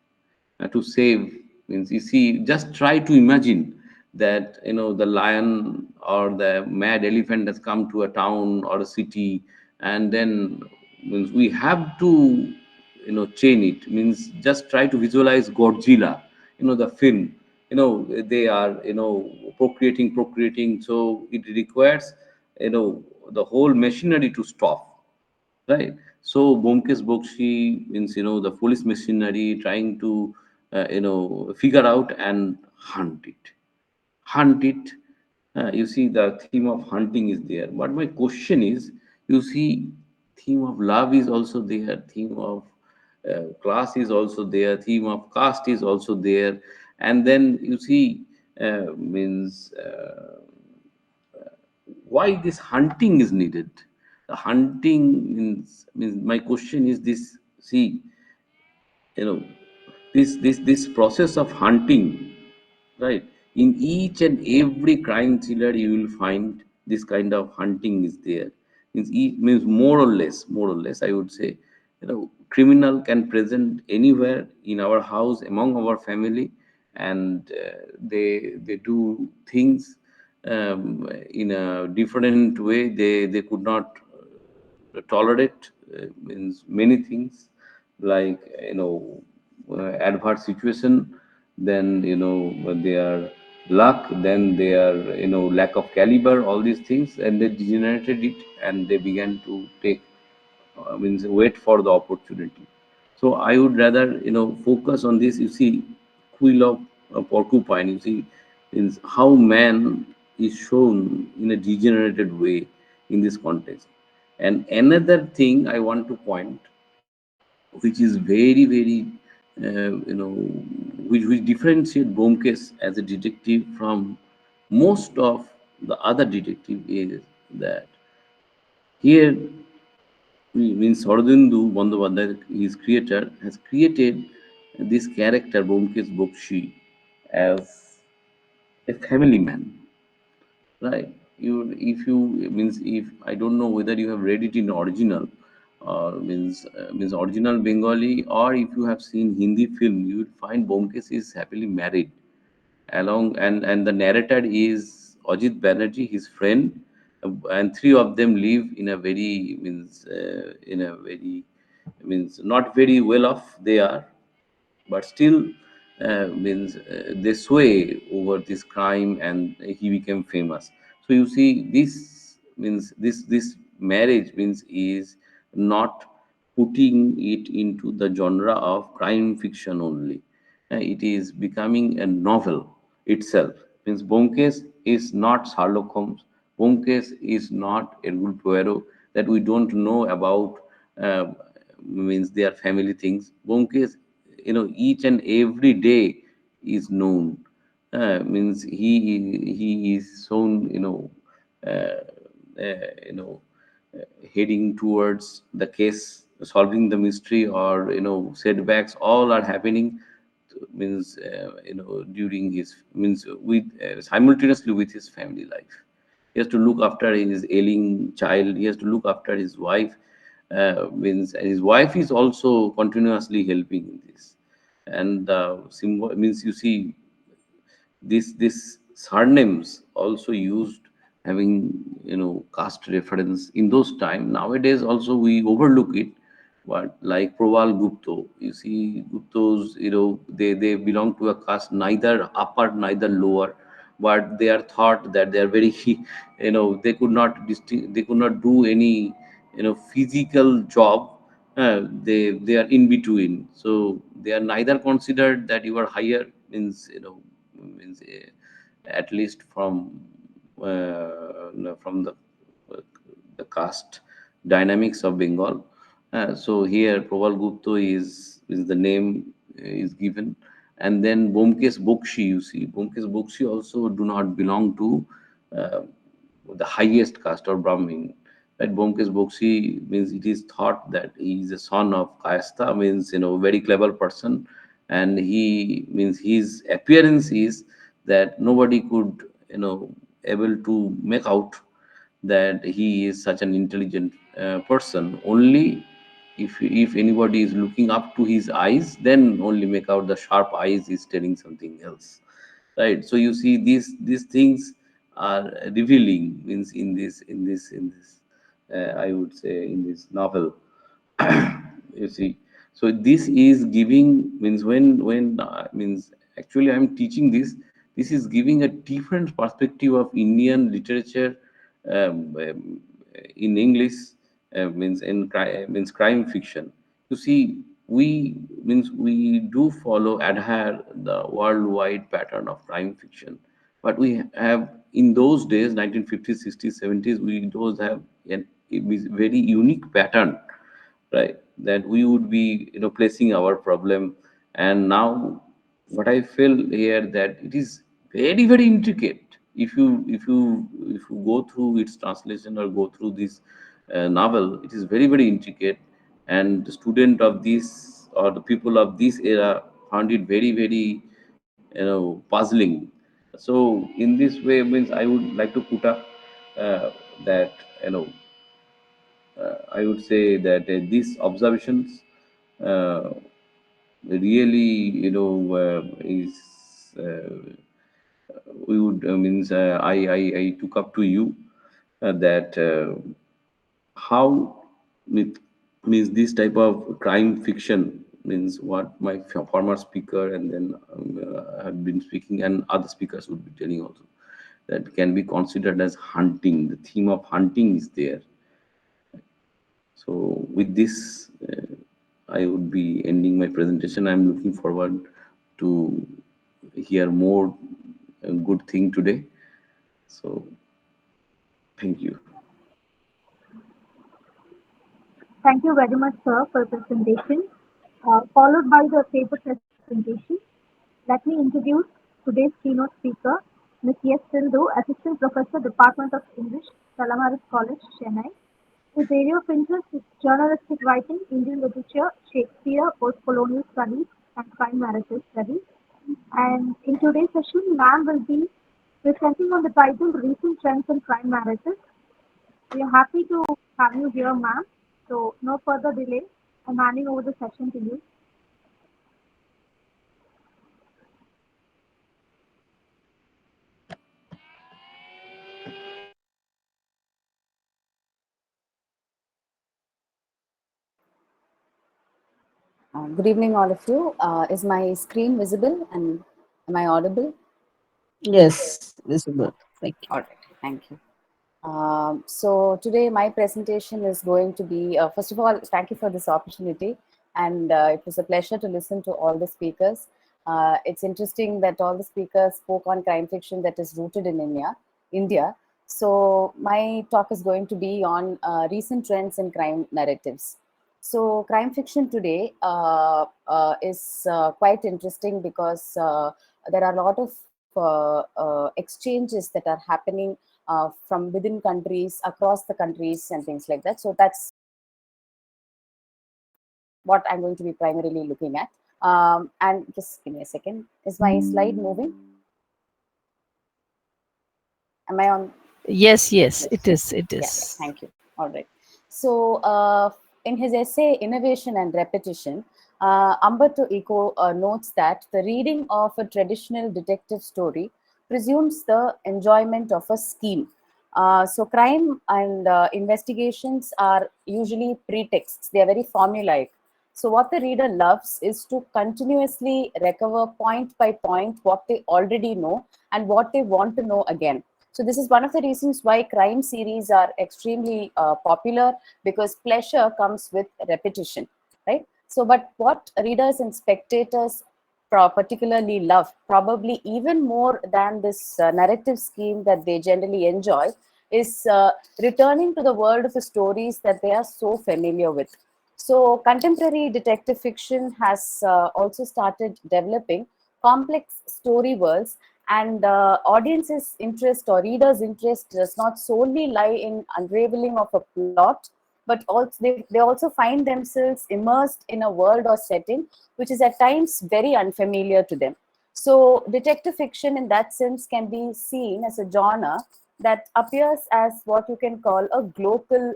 to save. Means, you see, just try to imagine that the lion or the mad elephant has come to a town or a city, and then means we have to chain it. Means just try to visualize Godzilla, the film. They are procreating, so it requires the whole machinery to stop, right? So Bomkesh Bokshi means the police machinery trying to figure out and hunt it. You see, the theme of hunting is there. But my question is, you see, theme of love is also there, theme of class is also there, theme of caste is also there, and then you see, means why this hunting is needed. The hunting means my question is this. See, you know, this process of hunting, right? In each and every crime thriller, you will find this kind of hunting is there. Means more or less, I would say, criminal can present anywhere in our house, among our family, and they do things in a different way. They could not tolerate means many things, like adverse situation. Then they are luck, then their lack of caliber, all these things, and they degenerated it, and they began to take means wait for the opportunity. So I would rather focus on this. You see, quill of a porcupine. You see, is how man is shown in a degenerated way in this context. And another thing I want to point, which is very very which differentiate Bomkes as a detective from most of the other detective is that here means Sardindu Bandyopadhyay, his creator, has created this character Bomkesh Bokshi as a family man, right? If you means if I don't know whether you have read it in original, or means original Bengali, or if you have seen Hindi film, you would find Bomkesh is happily married along, and the narrator is Ajit Banerjee, his friend, and three of them live in a very in a very not very well off they are, but still they sway over this crime, and he became famous. So you see, this means this marriage means is not putting it into the genre of crime fiction only. It is becoming a novel itself. Means Bomkes is not Sherlock Holmes. Bomkes is not Hercule Poirot that we don't know about. Means their family things. Bomkes, each and every day is known. Means he is shown, uh, you know heading towards the case, solving the mystery, or setbacks, all are happening means during his means with simultaneously with his family life. He has to look after his ailing child, he has to look after his wife, means and his wife is also continuously helping in this. And symbol means, you see, this surnames also used, having caste reference in those time. Nowadays also we overlook it, but like Proval Gupto, you see, Guptos, they belong to a caste neither upper neither lower, but they are thought that they are very they could not they could not do any physical job. They are in between, so they are neither considered that you are higher, means means at least from uh, the caste dynamics of Bengal. So here Proval Gupta is the name is given, and then Bomkes Bokshi. You see, Bomkes Bokshi also do not belong to uh, the highest caste or Brahmin. Right? Bomkes Bokshi means it is thought that he is a son of Kayastha, means very clever person, and he means his appearance is that nobody could able to make out that he is such an intelligent person. Only if anybody is looking up to his eyes, then only make out the sharp eyes is telling something else, right? So you see, these things are revealing means in this I would say in this novel. You see, so this is giving means when means actually I'm teaching this is giving a different perspective of Indian literature, um, um, in English, means means crime fiction. You see, we means we do follow adhere the worldwide pattern of crime fiction, but we have in those days, 1950s, 60s, 70s, we those have a very unique pattern, right? That we would be placing our problem. And now what I feel here, that it is very very intricate. If you go through its translation or go through this novel, it is very very intricate, and the student of this or the people of this era found it very very puzzling. So in this way, means I would like to put up that I would say that these observations uh, really, is we would means I took up to you that how it means this type of crime fiction means what my former speaker and then have been speaking, and other speakers would be telling also, that can be considered as hunting. The theme of hunting is there. So with this, I would be ending my presentation. I'm looking forward to hear more good thing today. So thank you. Thank you very much, sir, for the presentation. Followed by the paper presentation, let me introduce today's keynote speaker, Ms. S. Sindhu, Assistant Professor, Department of English, Calamaris College, Chennai. His area of interest is journalistic writing, Indian literature, Shakespeare, post-colonial studies, and crime narrative studies. And in today's session, ma'am will be presenting on the title Recent Trends in Crime Narratives. We are happy to have you here, ma'am. So, no further delay. I'm handing over the session to you. Good evening, all of you. Is my screen visible and am I audible? Yes, visible. Thank you. All right, thank you. So today my presentation is going to be, first of all, thank you for this opportunity. And it was a pleasure to listen to all the speakers. It's interesting that all the speakers spoke on crime fiction that is rooted in India. So my talk is going to be on recent trends in crime narratives. So crime fiction today is quite interesting because there are a lot of exchanges that are happening from within countries, across the countries, and things like that. So that's what I'm going to be primarily looking at. And just give me a second. Is my slide moving? Am I on? Yes, Yes. it is. It Yeah, is. thank you. All right. So, in his essay, Innovation and Repetition, Umberto Eco notes that the reading of a traditional detective story presumes the enjoyment of a scheme. So, crime and investigations are usually pretexts, they are very formulaic. So, what the reader loves is to continuously recover point by point what they already know and what they want to know again. So this is one of the reasons why crime series are extremely popular, because pleasure comes with repetition, right? So, but what readers and spectators particularly love, probably even more than this narrative scheme that they generally enjoy, is returning to the world of the stories that they are so familiar with. So contemporary detective fiction has also started developing complex story worlds, and audience's interest or readers' interest does not solely lie in unraveling of a plot, but also they also find themselves immersed in a world or setting which is at times very unfamiliar to them. So detective fiction in that sense can be seen as a genre that appears as what you can call a global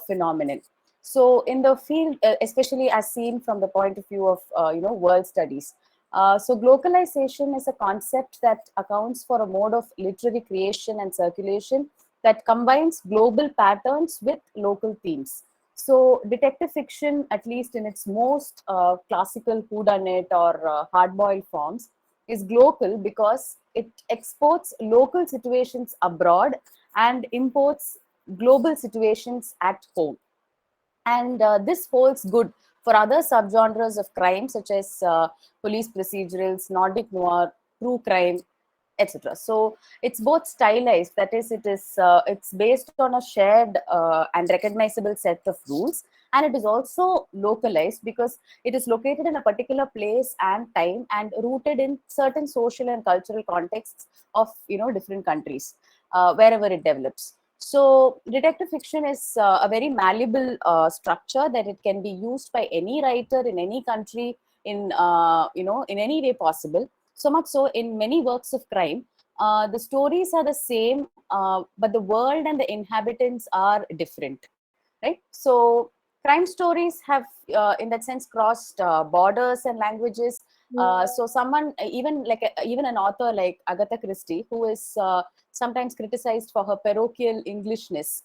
phenomenon. So in the field, especially as seen from the point of view of world studies, so globalization is a concept that accounts for a mode of literary creation and circulation that combines global patterns with local themes. So detective fiction, at least in its most classical whodunit or hard-boiled forms, is global because it exports local situations abroad and imports global situations at home. And this holds good for other subgenres of crime, such as police procedurals, Nordic noir, true crime, etc. So it's both stylized, that is, it's based on a shared and recognizable set of rules, and it is also localized because it is located in a particular place and time and rooted in certain social and cultural contexts of different countries wherever it develops. So detective fiction is a very malleable structure that it can be used by any writer in any country in in any way possible. So much so, in many works of crime, the stories are the same, but the world and the inhabitants are different, right? So crime stories have, in that sense, crossed borders and languages. So someone, even an author like Agatha Christie, who is sometimes criticized for her parochial Englishness,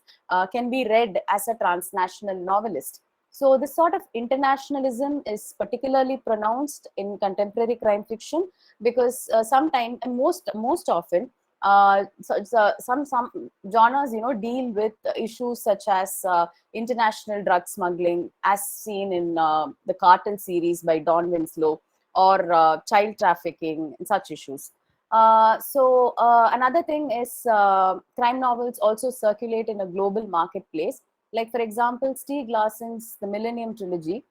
can be read as a transnational novelist. So this sort of internationalism is particularly pronounced in contemporary crime fiction, because sometimes, and most often, some genres, deal with issues such as international drug smuggling, as seen in the Cartel series by Don Winslow, or child trafficking and such issues. Another thing is, crime novels also circulate in a global marketplace. Like, for example, Stieg Larsson's The Millennium Trilogy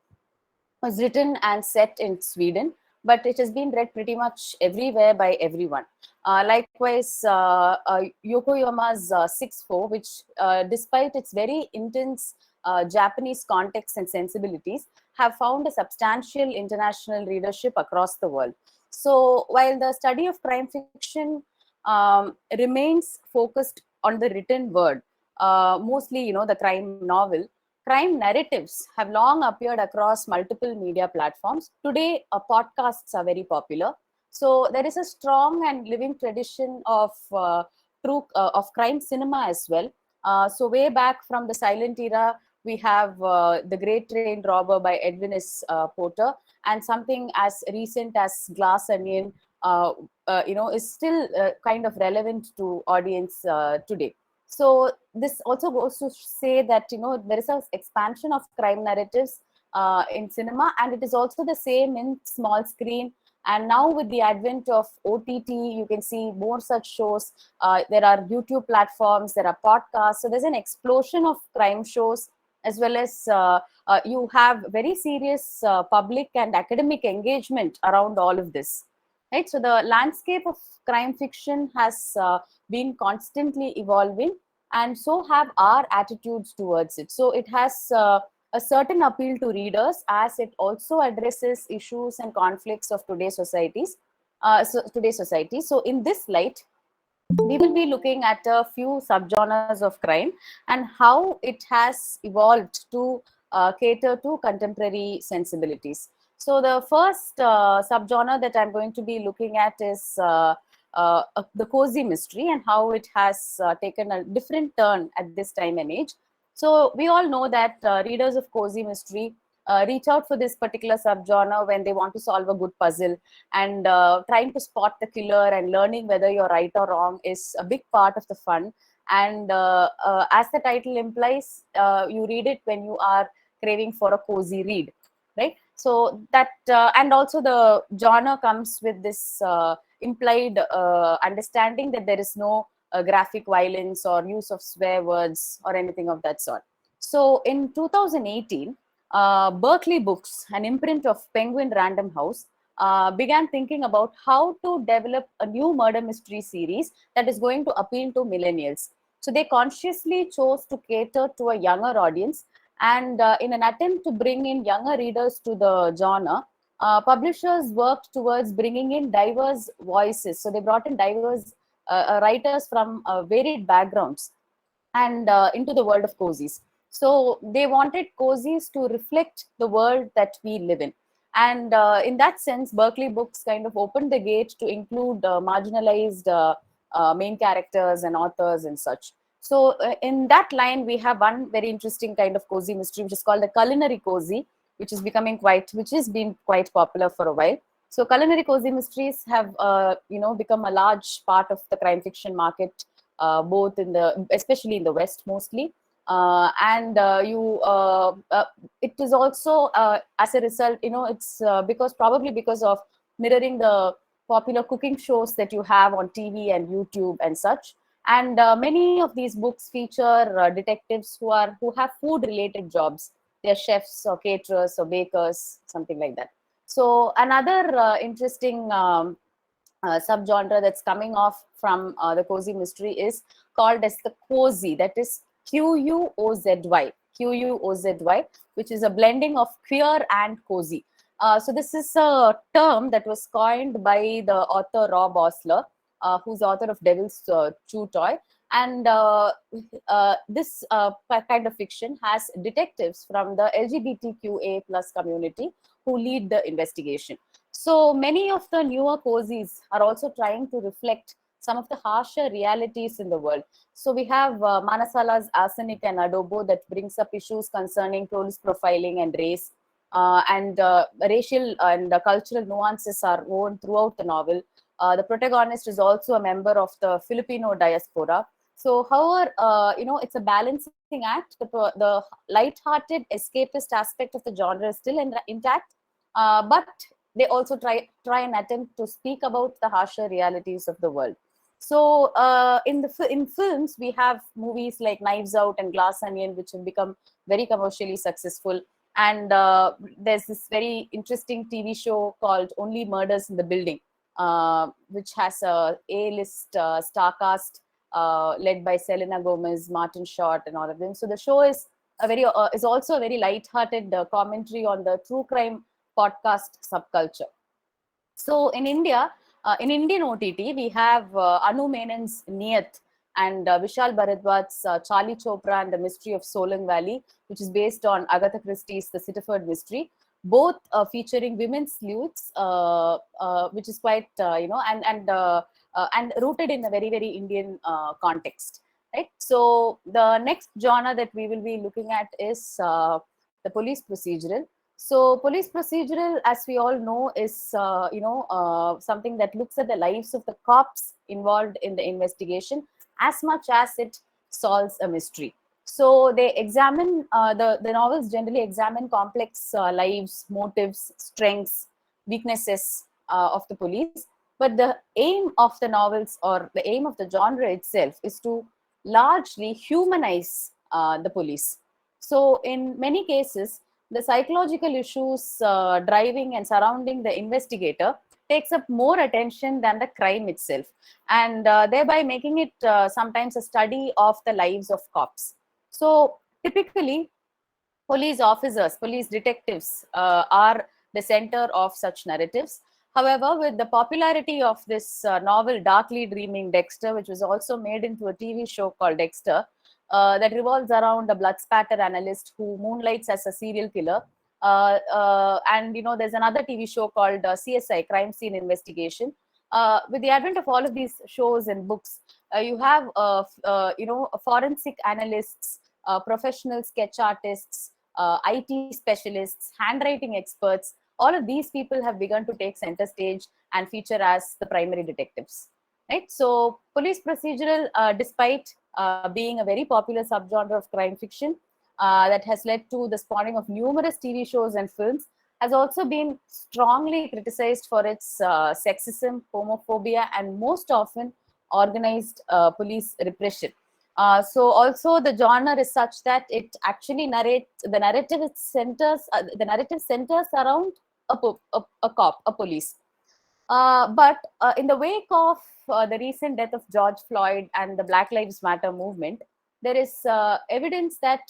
was written and set in Sweden, but it has been read pretty much everywhere by everyone. Likewise, Yokoyama's 6-4, which, despite its very intense Japanese context and sensibilities, have found a substantial international readership across the world. So while the study of crime fiction remains focused on the written word, mostly, the crime novel, crime narratives have long appeared across multiple media platforms. Today, podcasts are very popular. So there is a strong and living tradition of of crime cinema as well. So way back from the silent era, we have The Great Train Robber by Edwin S. Porter, and something as recent as Glass Onion, is still kind of relevant to audience today. So this also goes to say that, there is an expansion of crime narratives in cinema, and it is also the same in small screen. And now with the advent of OTT, you can see more such shows. There are YouTube platforms, there are podcasts. So there's an explosion of crime shows, as well as you have very serious public and academic engagement around all of this. Right? So the landscape of crime fiction has been constantly evolving, and so have our attitudes towards it. So it has a certain appeal to readers, as it also addresses issues and conflicts of today's societies. So in this light, we will be looking at a few subgenres of crime and how it has evolved to cater to contemporary sensibilities. So the first subgenre that I'm going to be looking at is the cozy mystery, and how it has taken a different turn at this time and age. So we all know that readers of cozy mystery reach out for this particular subgenre when they want to solve a good puzzle, and trying to spot the killer and learning whether you're right or wrong is a big part of the fun. And as the title implies, you read it when you are craving for a cozy read, right? So that and also the genre comes with this implied understanding that there is no graphic violence or use of swear words or anything of that sort. So in 2018, Berkeley Books, an imprint of Penguin Random House, began thinking about how to develop a new murder mystery series that is going to appeal to millennials. So they consciously chose to cater to a younger audience, and in an attempt to bring in younger readers to the genre, publishers worked towards bringing in diverse voices. So they brought in diverse writers from varied backgrounds and into the world of cozies. So they wanted cozies to reflect the world that we live in. And in that sense, Berkeley Books kind of opened the gate to include marginalized main characters and authors and such. So in that line, we have one very interesting kind of cozy mystery, which is called the culinary cozy, which is which has been quite popular for a while. So culinary cozy mysteries have, become a large part of the crime fiction market, especially in the West mostly. It is also as a result, it's probably because of mirroring the popular cooking shows that you have on TV and YouTube and such. And many of these books feature detectives who have food related jobs. They're chefs or caterers or bakers, something like that. So another interesting subgenre that's coming off from the cozy mystery is called as the cozy, that is Quozy, which is a blending of queer and cozy. So this is a term that was coined by the author Rob Osler, who's author of Devil's Chew Toy. And this kind of fiction has detectives from the LGBTQA plus community who lead the investigation. So many of the newer cozies are also trying to reflect some of the harsher realities in the world. So we have Manasala's Arsenic and Adobo that brings up issues concerning police profiling and race. And racial and cultural nuances are woven throughout the novel. The protagonist is also a member of the Filipino diaspora. So, however, it's a balancing act. The light-hearted escapist aspect of the genre is still intact, but they also try and attempt to speak about the harsher realities of the world. So, in films, we have movies like Knives Out and Glass Onion, which have become very commercially successful. And there's this very interesting TV show called Only Murders in the Building, which has a A-list star cast led by Selena Gomez, Martin Short, and all of them. So the show is is also a very light-hearted commentary on the true crime podcast subculture. So in India, in Indian OTT, we have Anu Menon's Niyat and Vishal Bharadwaj's Charlie Chopra and the Mystery of Solang Valley, which is based on Agatha Christie's The Sitterford Mystery, both featuring women sleuths, which is quite, and rooted in a very, very Indian context. Right. So the next genre that we will be looking at is the police procedural. So police procedural, as we all know, is something that looks at the lives of the cops involved in the investigation as much as it solves a mystery. So they examine the novels generally examine complex lives, motives, strengths, weaknesses of the police. But the aim of the novels or the aim of the genre itself is to largely humanize the police. So in many cases, the psychological issues driving and surrounding the investigator takes up more attention than the crime itself, and thereby making it sometimes a study of the lives of cops. So typically, police officers, police detectives are the center of such narratives. However, with the popularity of this novel Darkly Dreaming Dexter, which was also made into a TV show called Dexter, that revolves around a blood spatter analyst who moonlights as a serial killer. And there's another TV show called CSI, Crime Scene Investigation. With the advent of all of these shows and books, you have forensic analysts, professional sketch artists, IT specialists, handwriting experts. All of these people have begun to take center stage and feature as the primary detectives. Right. So police procedural, despite being a very popular subgenre of crime fiction that has led to the spawning of numerous TV shows and films, has also been strongly criticized for its sexism, homophobia, and most often organized police repression. So also the genre is such that it actually the narrative centers around a cop, a police. But in the wake of the recent death of George Floyd and the Black Lives Matter movement, there is evidence that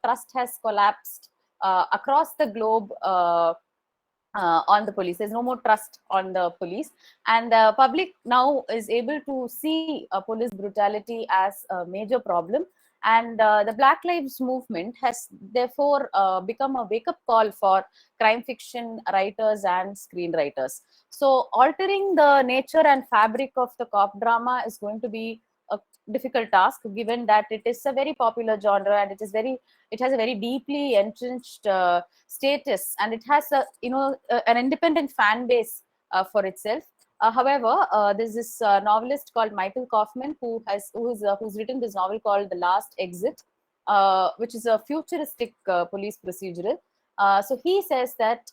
trust has collapsed across the globe on the police. There's no more trust on the police, and the public now is able to see police brutality as a major problem. And the Black Lives movement has therefore become a wake-up call for crime fiction writers and screenwriters. So altering the nature and fabric of the cop drama is going to be a difficult task, given that it is a very popular genre and it has a very deeply entrenched status, and it has an independent fan base for itself. However, there's this novelist called Michael Kaufman who's written this novel called The Last Exit, which is a futuristic police procedural. So he says that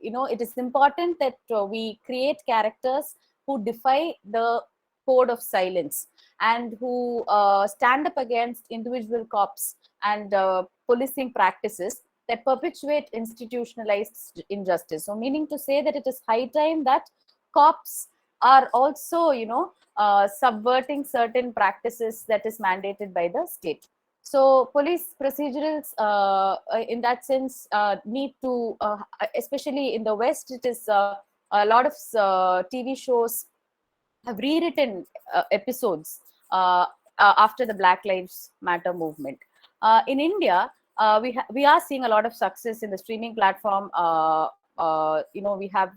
it is important that we create characters who defy the code of silence and who stand up against individual cops and policing practices that perpetuate institutionalized injustice. So meaning to say that it is high time that cops are also subverting certain practices that is mandated by the state. So police procedurals in that sense need to especially in the West, it is a lot of TV shows have rewritten episodes after the Black Lives Matter movement. In India, we are seeing a lot of success in the streaming platform. We have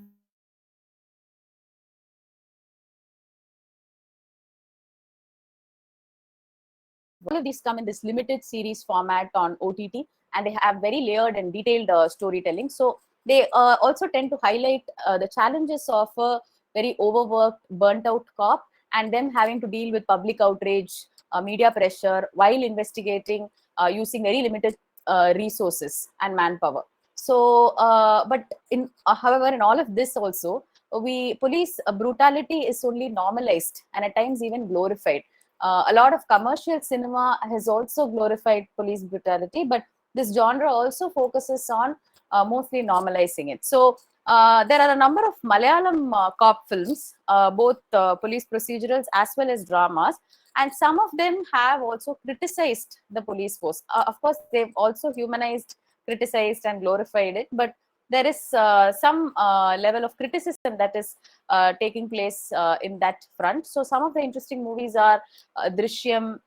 All of these come in this limited series format on OTT, and they have very layered and detailed storytelling. So they also tend to highlight the challenges of a very overworked, burnt out cop, and them having to deal with public outrage, media pressure, while investigating using very limited resources and manpower. So, but however, in all of this also, police brutality is only normalized and at times even glorified. A lot of commercial cinema has also glorified police brutality, but this genre also focuses on mostly normalizing it. So there are a number of Malayalam cop films, both police procedurals as well as dramas, and some of them have also criticized the police force. Of course, they've also humanized, criticized, and glorified it, but there is some level of criticism that is taking place in that front. So some of the interesting movies are Drishyam,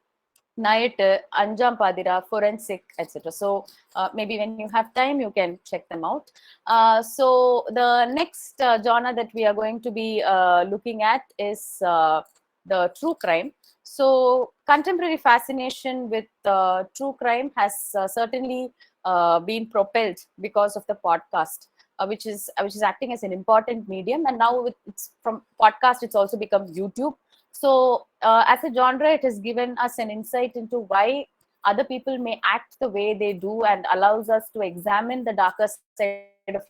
Night, Anjam Padira, Forensic, etc. So maybe when you have time, you can check them out. So the next genre that we are going to be looking at is the true crime. So contemporary fascination with true crime has certainly been propelled because of the podcast, which is acting as an important medium. And now with it's from podcast, it's also become YouTube. So as a genre, it has given us an insight into why other people may act the way they do, and allows us to examine the darker side of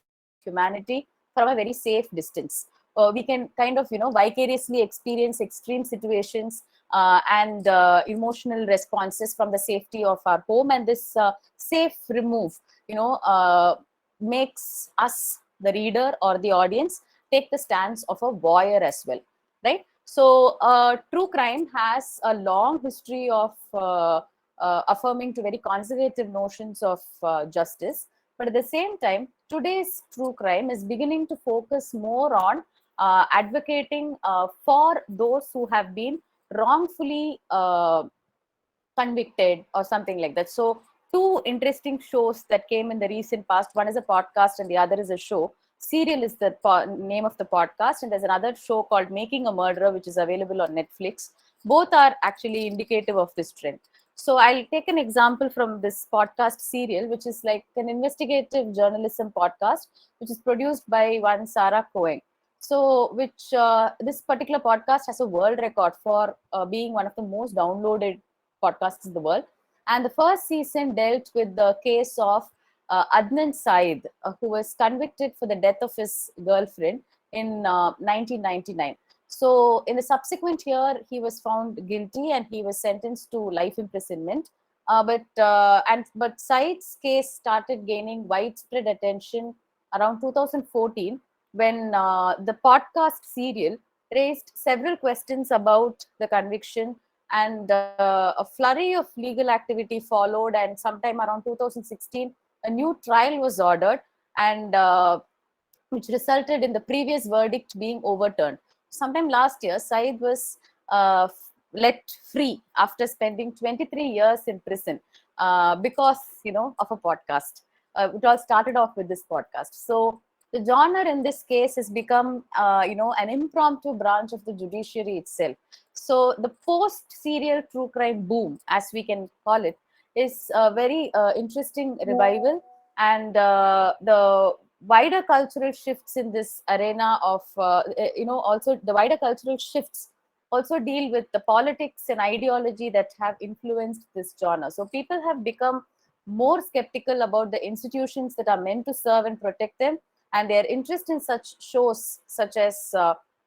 humanity from a very safe distance. We can kind of, vicariously experience extreme situations and emotional responses from the safety of our home. And this safe remove, makes us, the reader or the audience, take the stance of a voyeur as well, right? So true crime has a long history of affirming to very conservative notions of justice. But at the same time, today's true crime is beginning to focus more on advocating for those who have been wrongfully convicted or something like that. So two interesting shows that came in the recent past, one is a podcast and the other is a show. Serial is the name of the podcast, and there's another show called Making a Murderer, which is available on Netflix. Both are actually indicative of this trend. So I'll take an example from this podcast Serial, which is like an investigative journalism podcast, which is produced by one Sarah Cohen. So which this particular podcast has a world record for being one of the most downloaded podcasts in the world. And the first season dealt with the case of Adnan Said, who was convicted for the death of his girlfriend in 1999. So in the subsequent year, he was found guilty and he was sentenced to life imprisonment. But Said's case started gaining widespread attention around 2014, when the podcast Serial raised several questions about the conviction, and a flurry of legal activity followed. And sometime around 2016, a new trial was ordered, and which resulted in the previous verdict being overturned. Sometime last year, Said was let free after spending 23 years in prison because of a podcast. It all started off with this podcast. So the genre in this case has become an impromptu branch of the judiciary itself. So the post-serial true crime boom, as we can call it, is a very interesting revival. And the wider cultural shifts in this arena of also the wider cultural shifts also deal with the politics and ideology that have influenced this genre. So people have become more skeptical about the institutions that are meant to serve and protect them, and their interest in such shows such as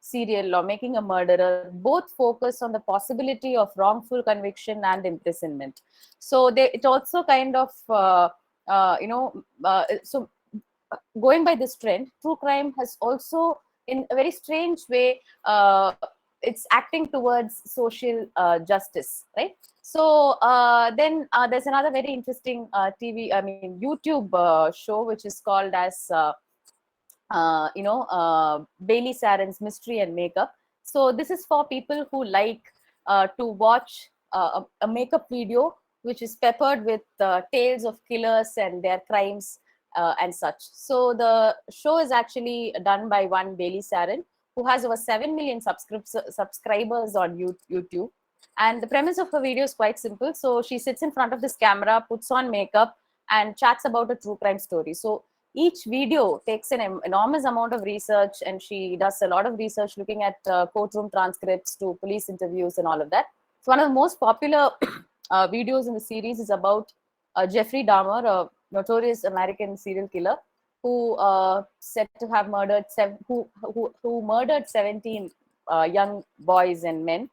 Serial or Making a Murderer both focus on the possibility of wrongful conviction and imprisonment. So it also kind of so going by this trend, true crime has also, in a very strange way, it's acting towards social justice, right? So then there's another very interesting YouTube show, which is called as Bailey Saren's Mystery and Makeup. So this is for people who like to watch a makeup video which is peppered with tales of killers and their crimes and such. So the show is actually done by one Bailey Saren, who has over 7 million subscribers on YouTube. And the premise of her video is quite simple. So she sits in front of this camera, puts on makeup, and chats about a true crime story. So each video takes an enormous amount of research, and she does a lot of research looking at courtroom transcripts to police interviews and all of that. So one of the most popular videos in the series is about Jeffrey Dahmer, a notorious American serial killer who said to have murdered who murdered 17 young boys and men.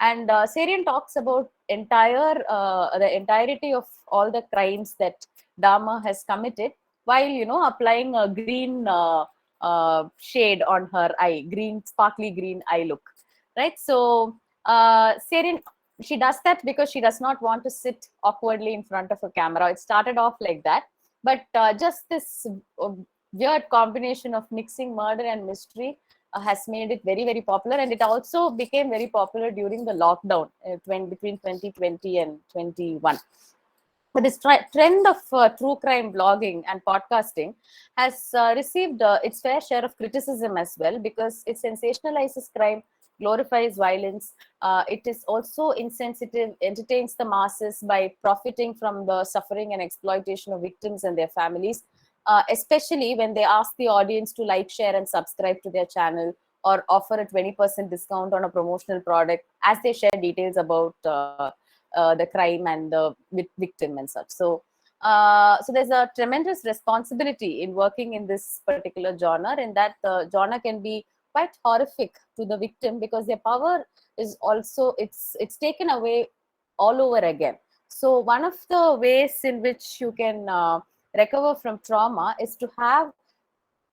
And Sarian talks about the entirety of all the crimes that Dahmer has committed, while applying a green shade on her eye, sparkly green eye look, right? So Sarian, she does that because she does not want to sit awkwardly in front of a camera. It started off like that, but just this weird combination of mixing murder and mystery has made it very, very popular. And it also became very popular during the lockdown between 2020 and 21. But this trend of true crime blogging and podcasting has received its fair share of criticism as well, because it sensationalizes crime, glorifies violence. It is also insensitive, entertains the masses by profiting from the suffering and exploitation of victims and their families, especially when they ask the audience to like, share, and subscribe to their channel, or offer a 20% discount on a promotional product as they share details about the crime and the victim and such. So there's a tremendous responsibility in working in this particular genre, in that the genre can be quite horrific to the victim, because their power is also, it's taken away all over again. So one of the ways in which you can recover from trauma is to have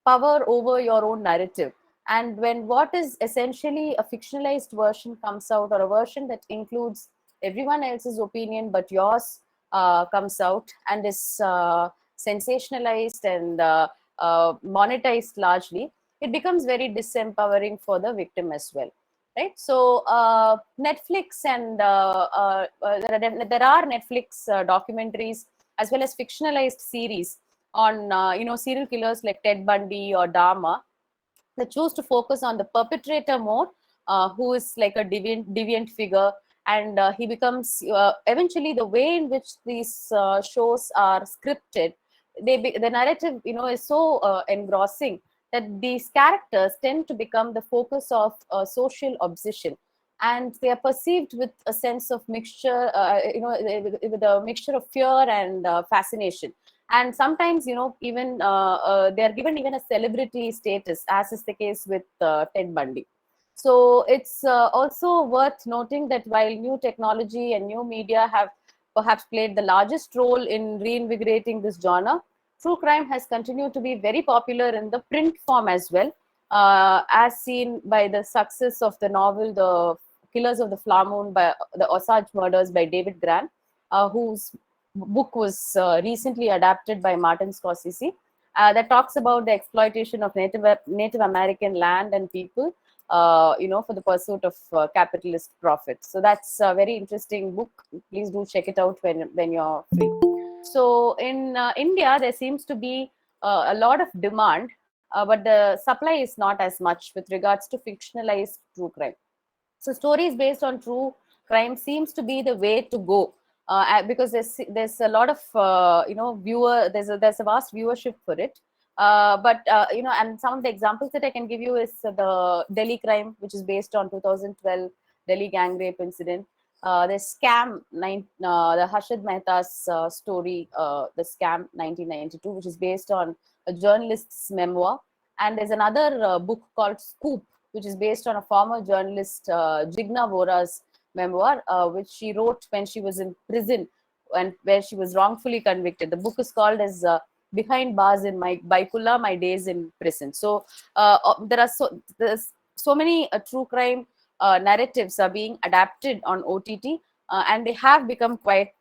power over your own narrative. And when what is essentially a fictionalized version comes out, or a version that includes everyone else's opinion but yours comes out, and is sensationalized and monetized largely, it becomes very disempowering for the victim as well, right? So Netflix and there are Netflix documentaries as well as fictionalized series on serial killers like Ted Bundy or Dahmer. They choose to focus on the perpetrator more, who is like a deviant figure, and he becomes eventually, the way in which these shows are scripted, the narrative is so engrossing that these characters tend to become the focus of social obsession, and they are perceived with a sense of mixture, with a mixture of fear and fascination. And sometimes even they are given even a celebrity status, as is the case with Ted Bundy. So it's also worth noting that while new technology and new media have perhaps played the largest role in reinvigorating this genre, true crime has continued to be very popular in the print form as well, as seen by the success of the novel The Killers of the Flower Moon, by the Osage Murders by David Gran, whose book was recently adapted by Martin Scorsese, that talks about the exploitation of Native American land and people, for the pursuit of capitalist profit. So that's a very interesting book. Please do check it out when you're free. So in India, there seems to be a lot of demand, but the supply is not as much with regards to fictionalized true crime. So stories based on true crime seems to be the way to go, because there's a lot of there's a vast viewership for it. And some of the examples that I can give you is the Delhi crime, which is based on 2012 Delhi gang rape incident. The Scam, the Harshad Mehta's story, the Scam 1992, which is based on a journalist's memoir. And there's another book called Scoop, which is based on a former journalist, Jigna Vora's memoir, which she wrote when she was in prison and where she was wrongfully convicted. The book is called as Behind Bars in Baikulla, My Days in Prison. So there's so many true crime narratives are being adapted on OTT, and they have become quite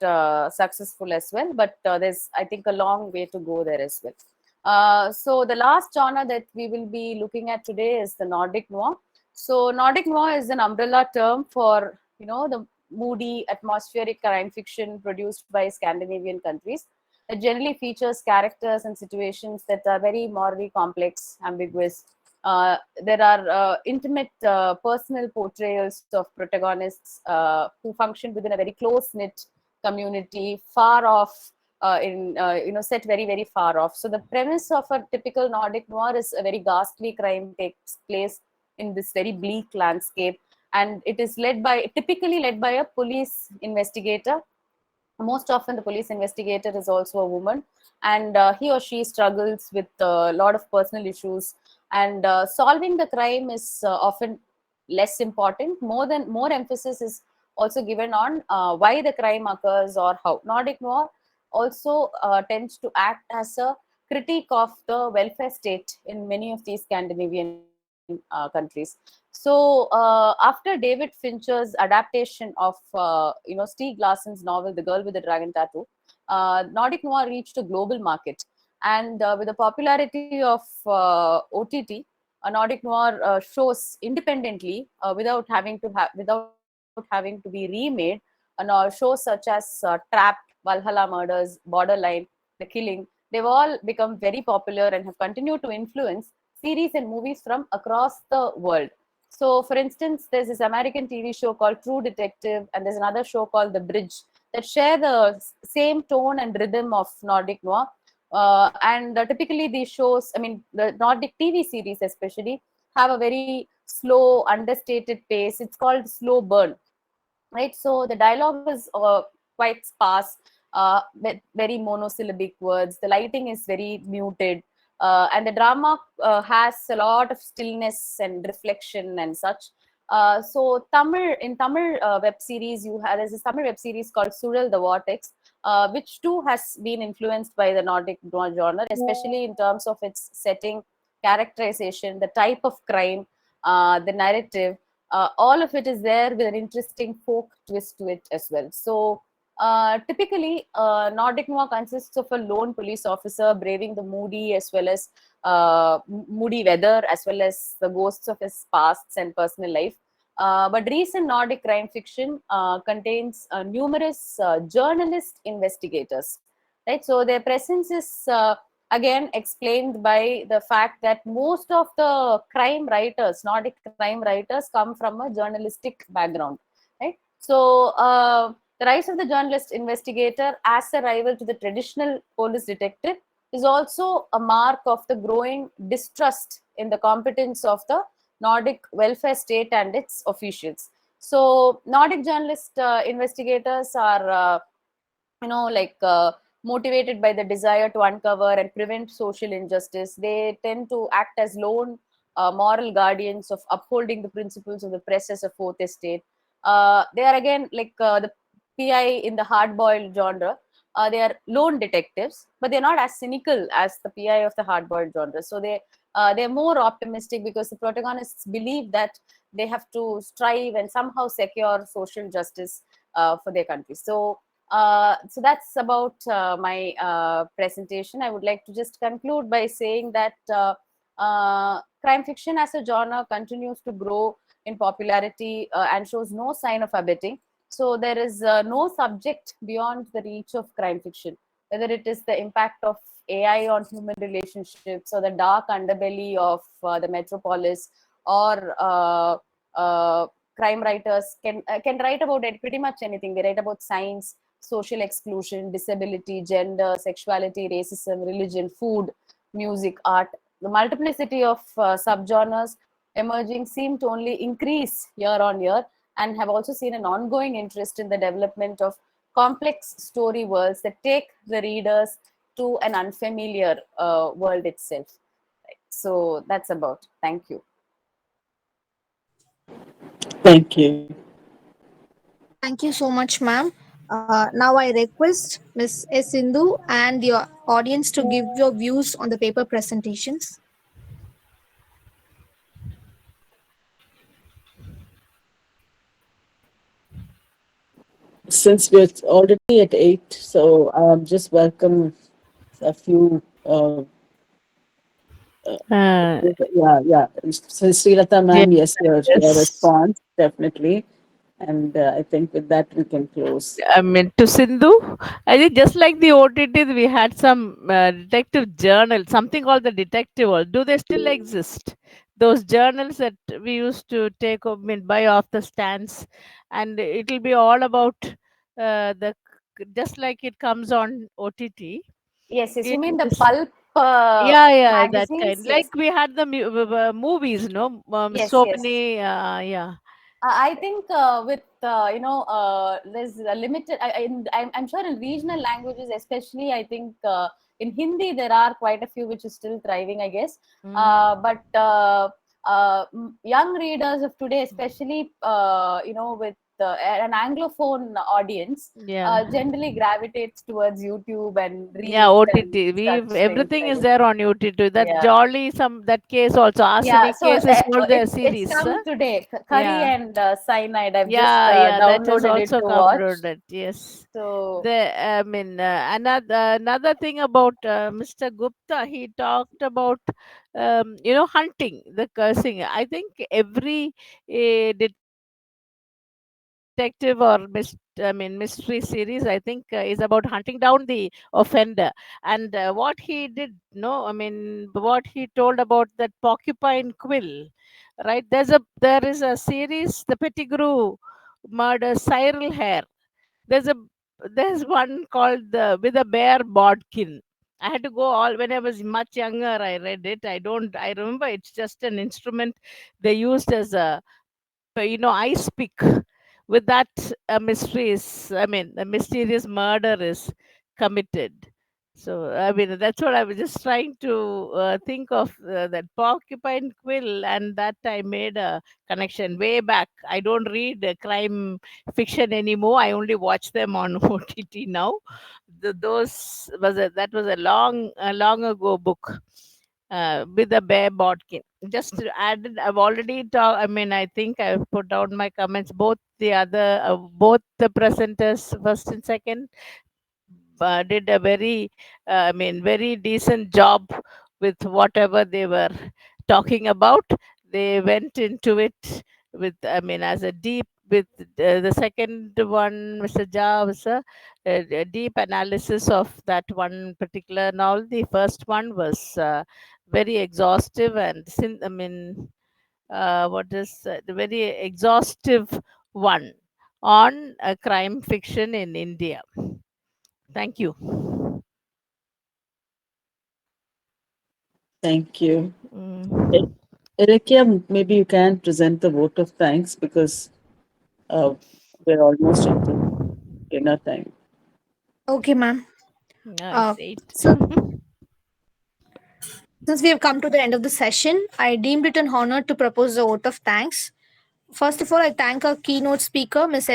successful as well. But there's, I think, a long way to go there as well. So the last genre that we will be looking at today is the Nordic noir. So Nordic noir is an umbrella term for the moody, atmospheric crime fiction produced by Scandinavian countries. It generally features characters and situations that are very morally complex, ambiguous, There are intimate personal portrayals of protagonists who function within a very close knit community, far off. Set very, very far off. So the premise of a typical Nordic noir is a very ghastly crime takes place in this very bleak landscape, and it is typically led by a police investigator. Most often the police investigator is also a woman, and he or she struggles with a lot of personal issues, and solving the crime is often less important. More emphasis is also given on why the crime occurs or how. Nordic noir also tends to act as a critique of the welfare state in many of these Scandinavian countries. So after David Fincher's adaptation of Stieg Larsson's novel The Girl with the Dragon Tattoo, Nordic noir reached a global market, and with the popularity of OTT, Nordic noir shows independently without having to be remade. Shows such as Trapped, Valhalla Murders, Borderline, The Killing, they've all become very popular and have continued to influence series and movies from across the world. So, for instance, there's this American TV show called True Detective, and there's another show called The Bridge that share the same tone and rhythm of Nordic noir. And typically, these shows, I mean, the Nordic TV series especially, have a very slow, understated pace. It's called slow burn, right? So the dialogue is quite sparse, with very monosyllabic words. The lighting is very muted, and the drama has a lot of stillness and reflection and such. So Tamil web series, there's a Tamil web series called Sural the Vortex, which too has been influenced by the Nordic genre, especially in terms of its setting, characterization, the type of crime, the narrative. All of it is there with an interesting folk twist to it as well. So typically, Nordic noir consists of a lone police officer braving the moody weather, as well as the ghosts of his pasts and personal life. But recent Nordic crime fiction contains numerous journalist investigators, right? So their presence is again explained by the fact that most of the Nordic crime writers, come from a journalistic background, right? So the rise of the journalist investigator as a rival to the traditional police detective is also a mark of the growing distrust in the competence of the Nordic welfare state and its officials. So Nordic journalist investigators are motivated by the desire to uncover and prevent social injustice. They tend to act as lone moral guardians of upholding the principles of the press as a fourth estate. They are again like the PI in the hard-boiled genre. They are lone detectives, but they're not as cynical as the PI of the hard-boiled genre. So they're more optimistic because the protagonists believe that they have to strive and somehow secure social justice for their country. So that's about my presentation. I would like to just conclude by saying that crime fiction as a genre continues to grow in popularity and shows no sign of abating. So there is no subject beyond the reach of crime fiction, whether it is the impact of AI on human relationships or the dark underbelly of the metropolis, or crime writers can write about it, pretty much anything. They write about science, social exclusion, disability, gender, sexuality, racism, religion, food, music, art. The multiplicity of subgenres emerging seem to only increase year on year, and have also seen an ongoing interest in the development of complex story worlds that take the readers to an unfamiliar world itself. Right. So that's about. Thank you. Thank you. Thank you so much, ma'am. Now I request Ms. S. Sindhu and the audience to give your views on the paper presentations. Since we're already at 8, so just welcome a few. Yeah. So Srilata ma'am, yes, your response definitely. And I think with that we can close. I mean, to Sindhu, I think just like the OTT, we had some detective journal, something called the detective world. Do they still exist? Those journals that we used to take, I mean, buy off the stands, and it'll be all about the just like it comes on OTT. Yes, yes. You It mean the is, pulp yeah, that magazines? kind. Yes, Like we had the movies, no, yes, so yes. many, yeah, I think with there's a limited. I'm sure in regional languages, especially, I think in Hindi there are quite a few which is still thriving, I guess. But young readers of today, especially with an Anglophone audience, yeah. generally gravitates towards YouTube and Yeah, Reels and OTT. We such things, everything I is guess. there on OTT. That Yeah. jolly some that case also. Yeah, Arsenic so case is called the it's series. Huh? come today. Curry Yeah, and cyanide. I've just yeah. That has downloaded it also to come watch. to that. Yes. So I mean, another thing about Mr. Gupta, he talked about hunting, the cursing. I think every detective or mystery series, I think, is about hunting down the offender. And what he did, no, I mean, what he told about that porcupine quill, right? There is a series, the Pettigrew murder, Cyril Hare. There's a there's one called the with a bear bodkin. I had to go all when I was much younger. I read it. I remember it's just an instrument they used as a ice pick. With that, a mystery is, I mean, a mysterious murder is committed. So, I mean, that's what I was just trying to think of, that porcupine quill, and that I made a connection way back. I don't read crime fiction anymore. I only watch them on OTT now. That was a long ago book, with a bear bodkin. Just to add, I've already talked. I mean, I think I've put down my comments. Both the presenters, first and second, did a very decent job with whatever they were talking about. They went into it with, I mean, as a deep with the second one, Mr. Jha, was a deep analysis of that one particular novel. The first one was very exhaustive and what is the very exhaustive one on crime fiction in India. Thank you. Thank you. Mm. Alekia, maybe you can present the vote of thanks because uh, we're almost into dinner time. Okay, ma'am. Nice. Eight. So, since we have come to the end of the session, I deemed it an honor to propose a vote of thanks. First of all, I thank our keynote speaker, Ms.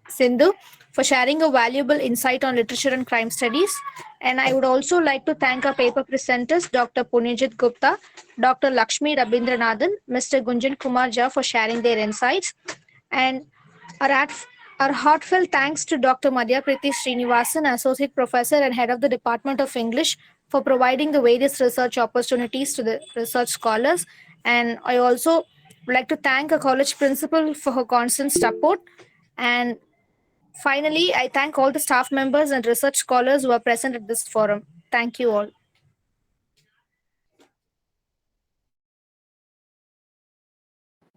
Sindhu, for sharing a valuable insight on literature and crime studies. And I would also like to thank our paper presenters, Dr. Punyajit Gupta, Dr. Lakshmy Ravindranathan, Mr. Gunjan Kumar Jha for sharing their insights. And our, our heartfelt thanks to Dr. Madhya Priti Srinivasan, Associate Professor and Head of the Department of English, for providing the various research opportunities to the research scholars. And I also would like to thank a college principal for her constant support. And finally, I thank all the staff members and research scholars who are present at this forum. Thank you all.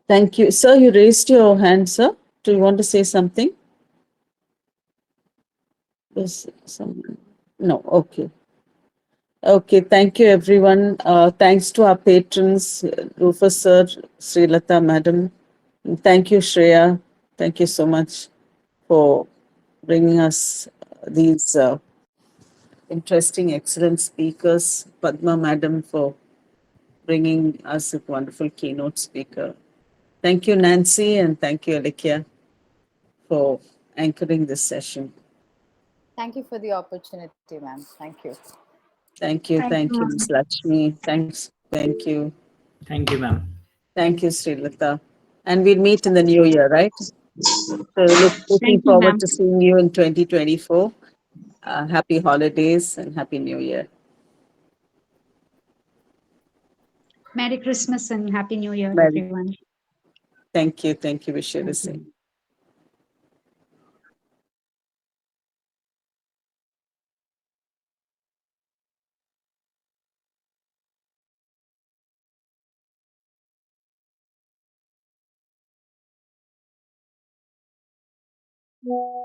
Thank you. Sir, you raised your hand, sir. Do you want to say something? Yes, someone. No, okay. Okay, thank you, everyone. Thanks to our patrons, Rufus sir, Srilata madam. And thank you, Shreya. Thank you so much for bringing us these interesting, excellent speakers. Padma madam for bringing us a wonderful keynote speaker. Thank you, Nancy, and thank you, Alekia, for anchoring this session. thank you for the opportunity, ma'am. Thank you. Thank you, Ms. Lakshmi. Thank you. Thank you, ma'am. Thank you, Srilata. And we'll meet in the new year, right? So looking Thank you, forward ma'am. to seeing you in 2024. Happy holidays and Happy New Year. Merry Christmas and Happy New Year, Merry. everyone. Thank you. Wish you the Thank same. you. more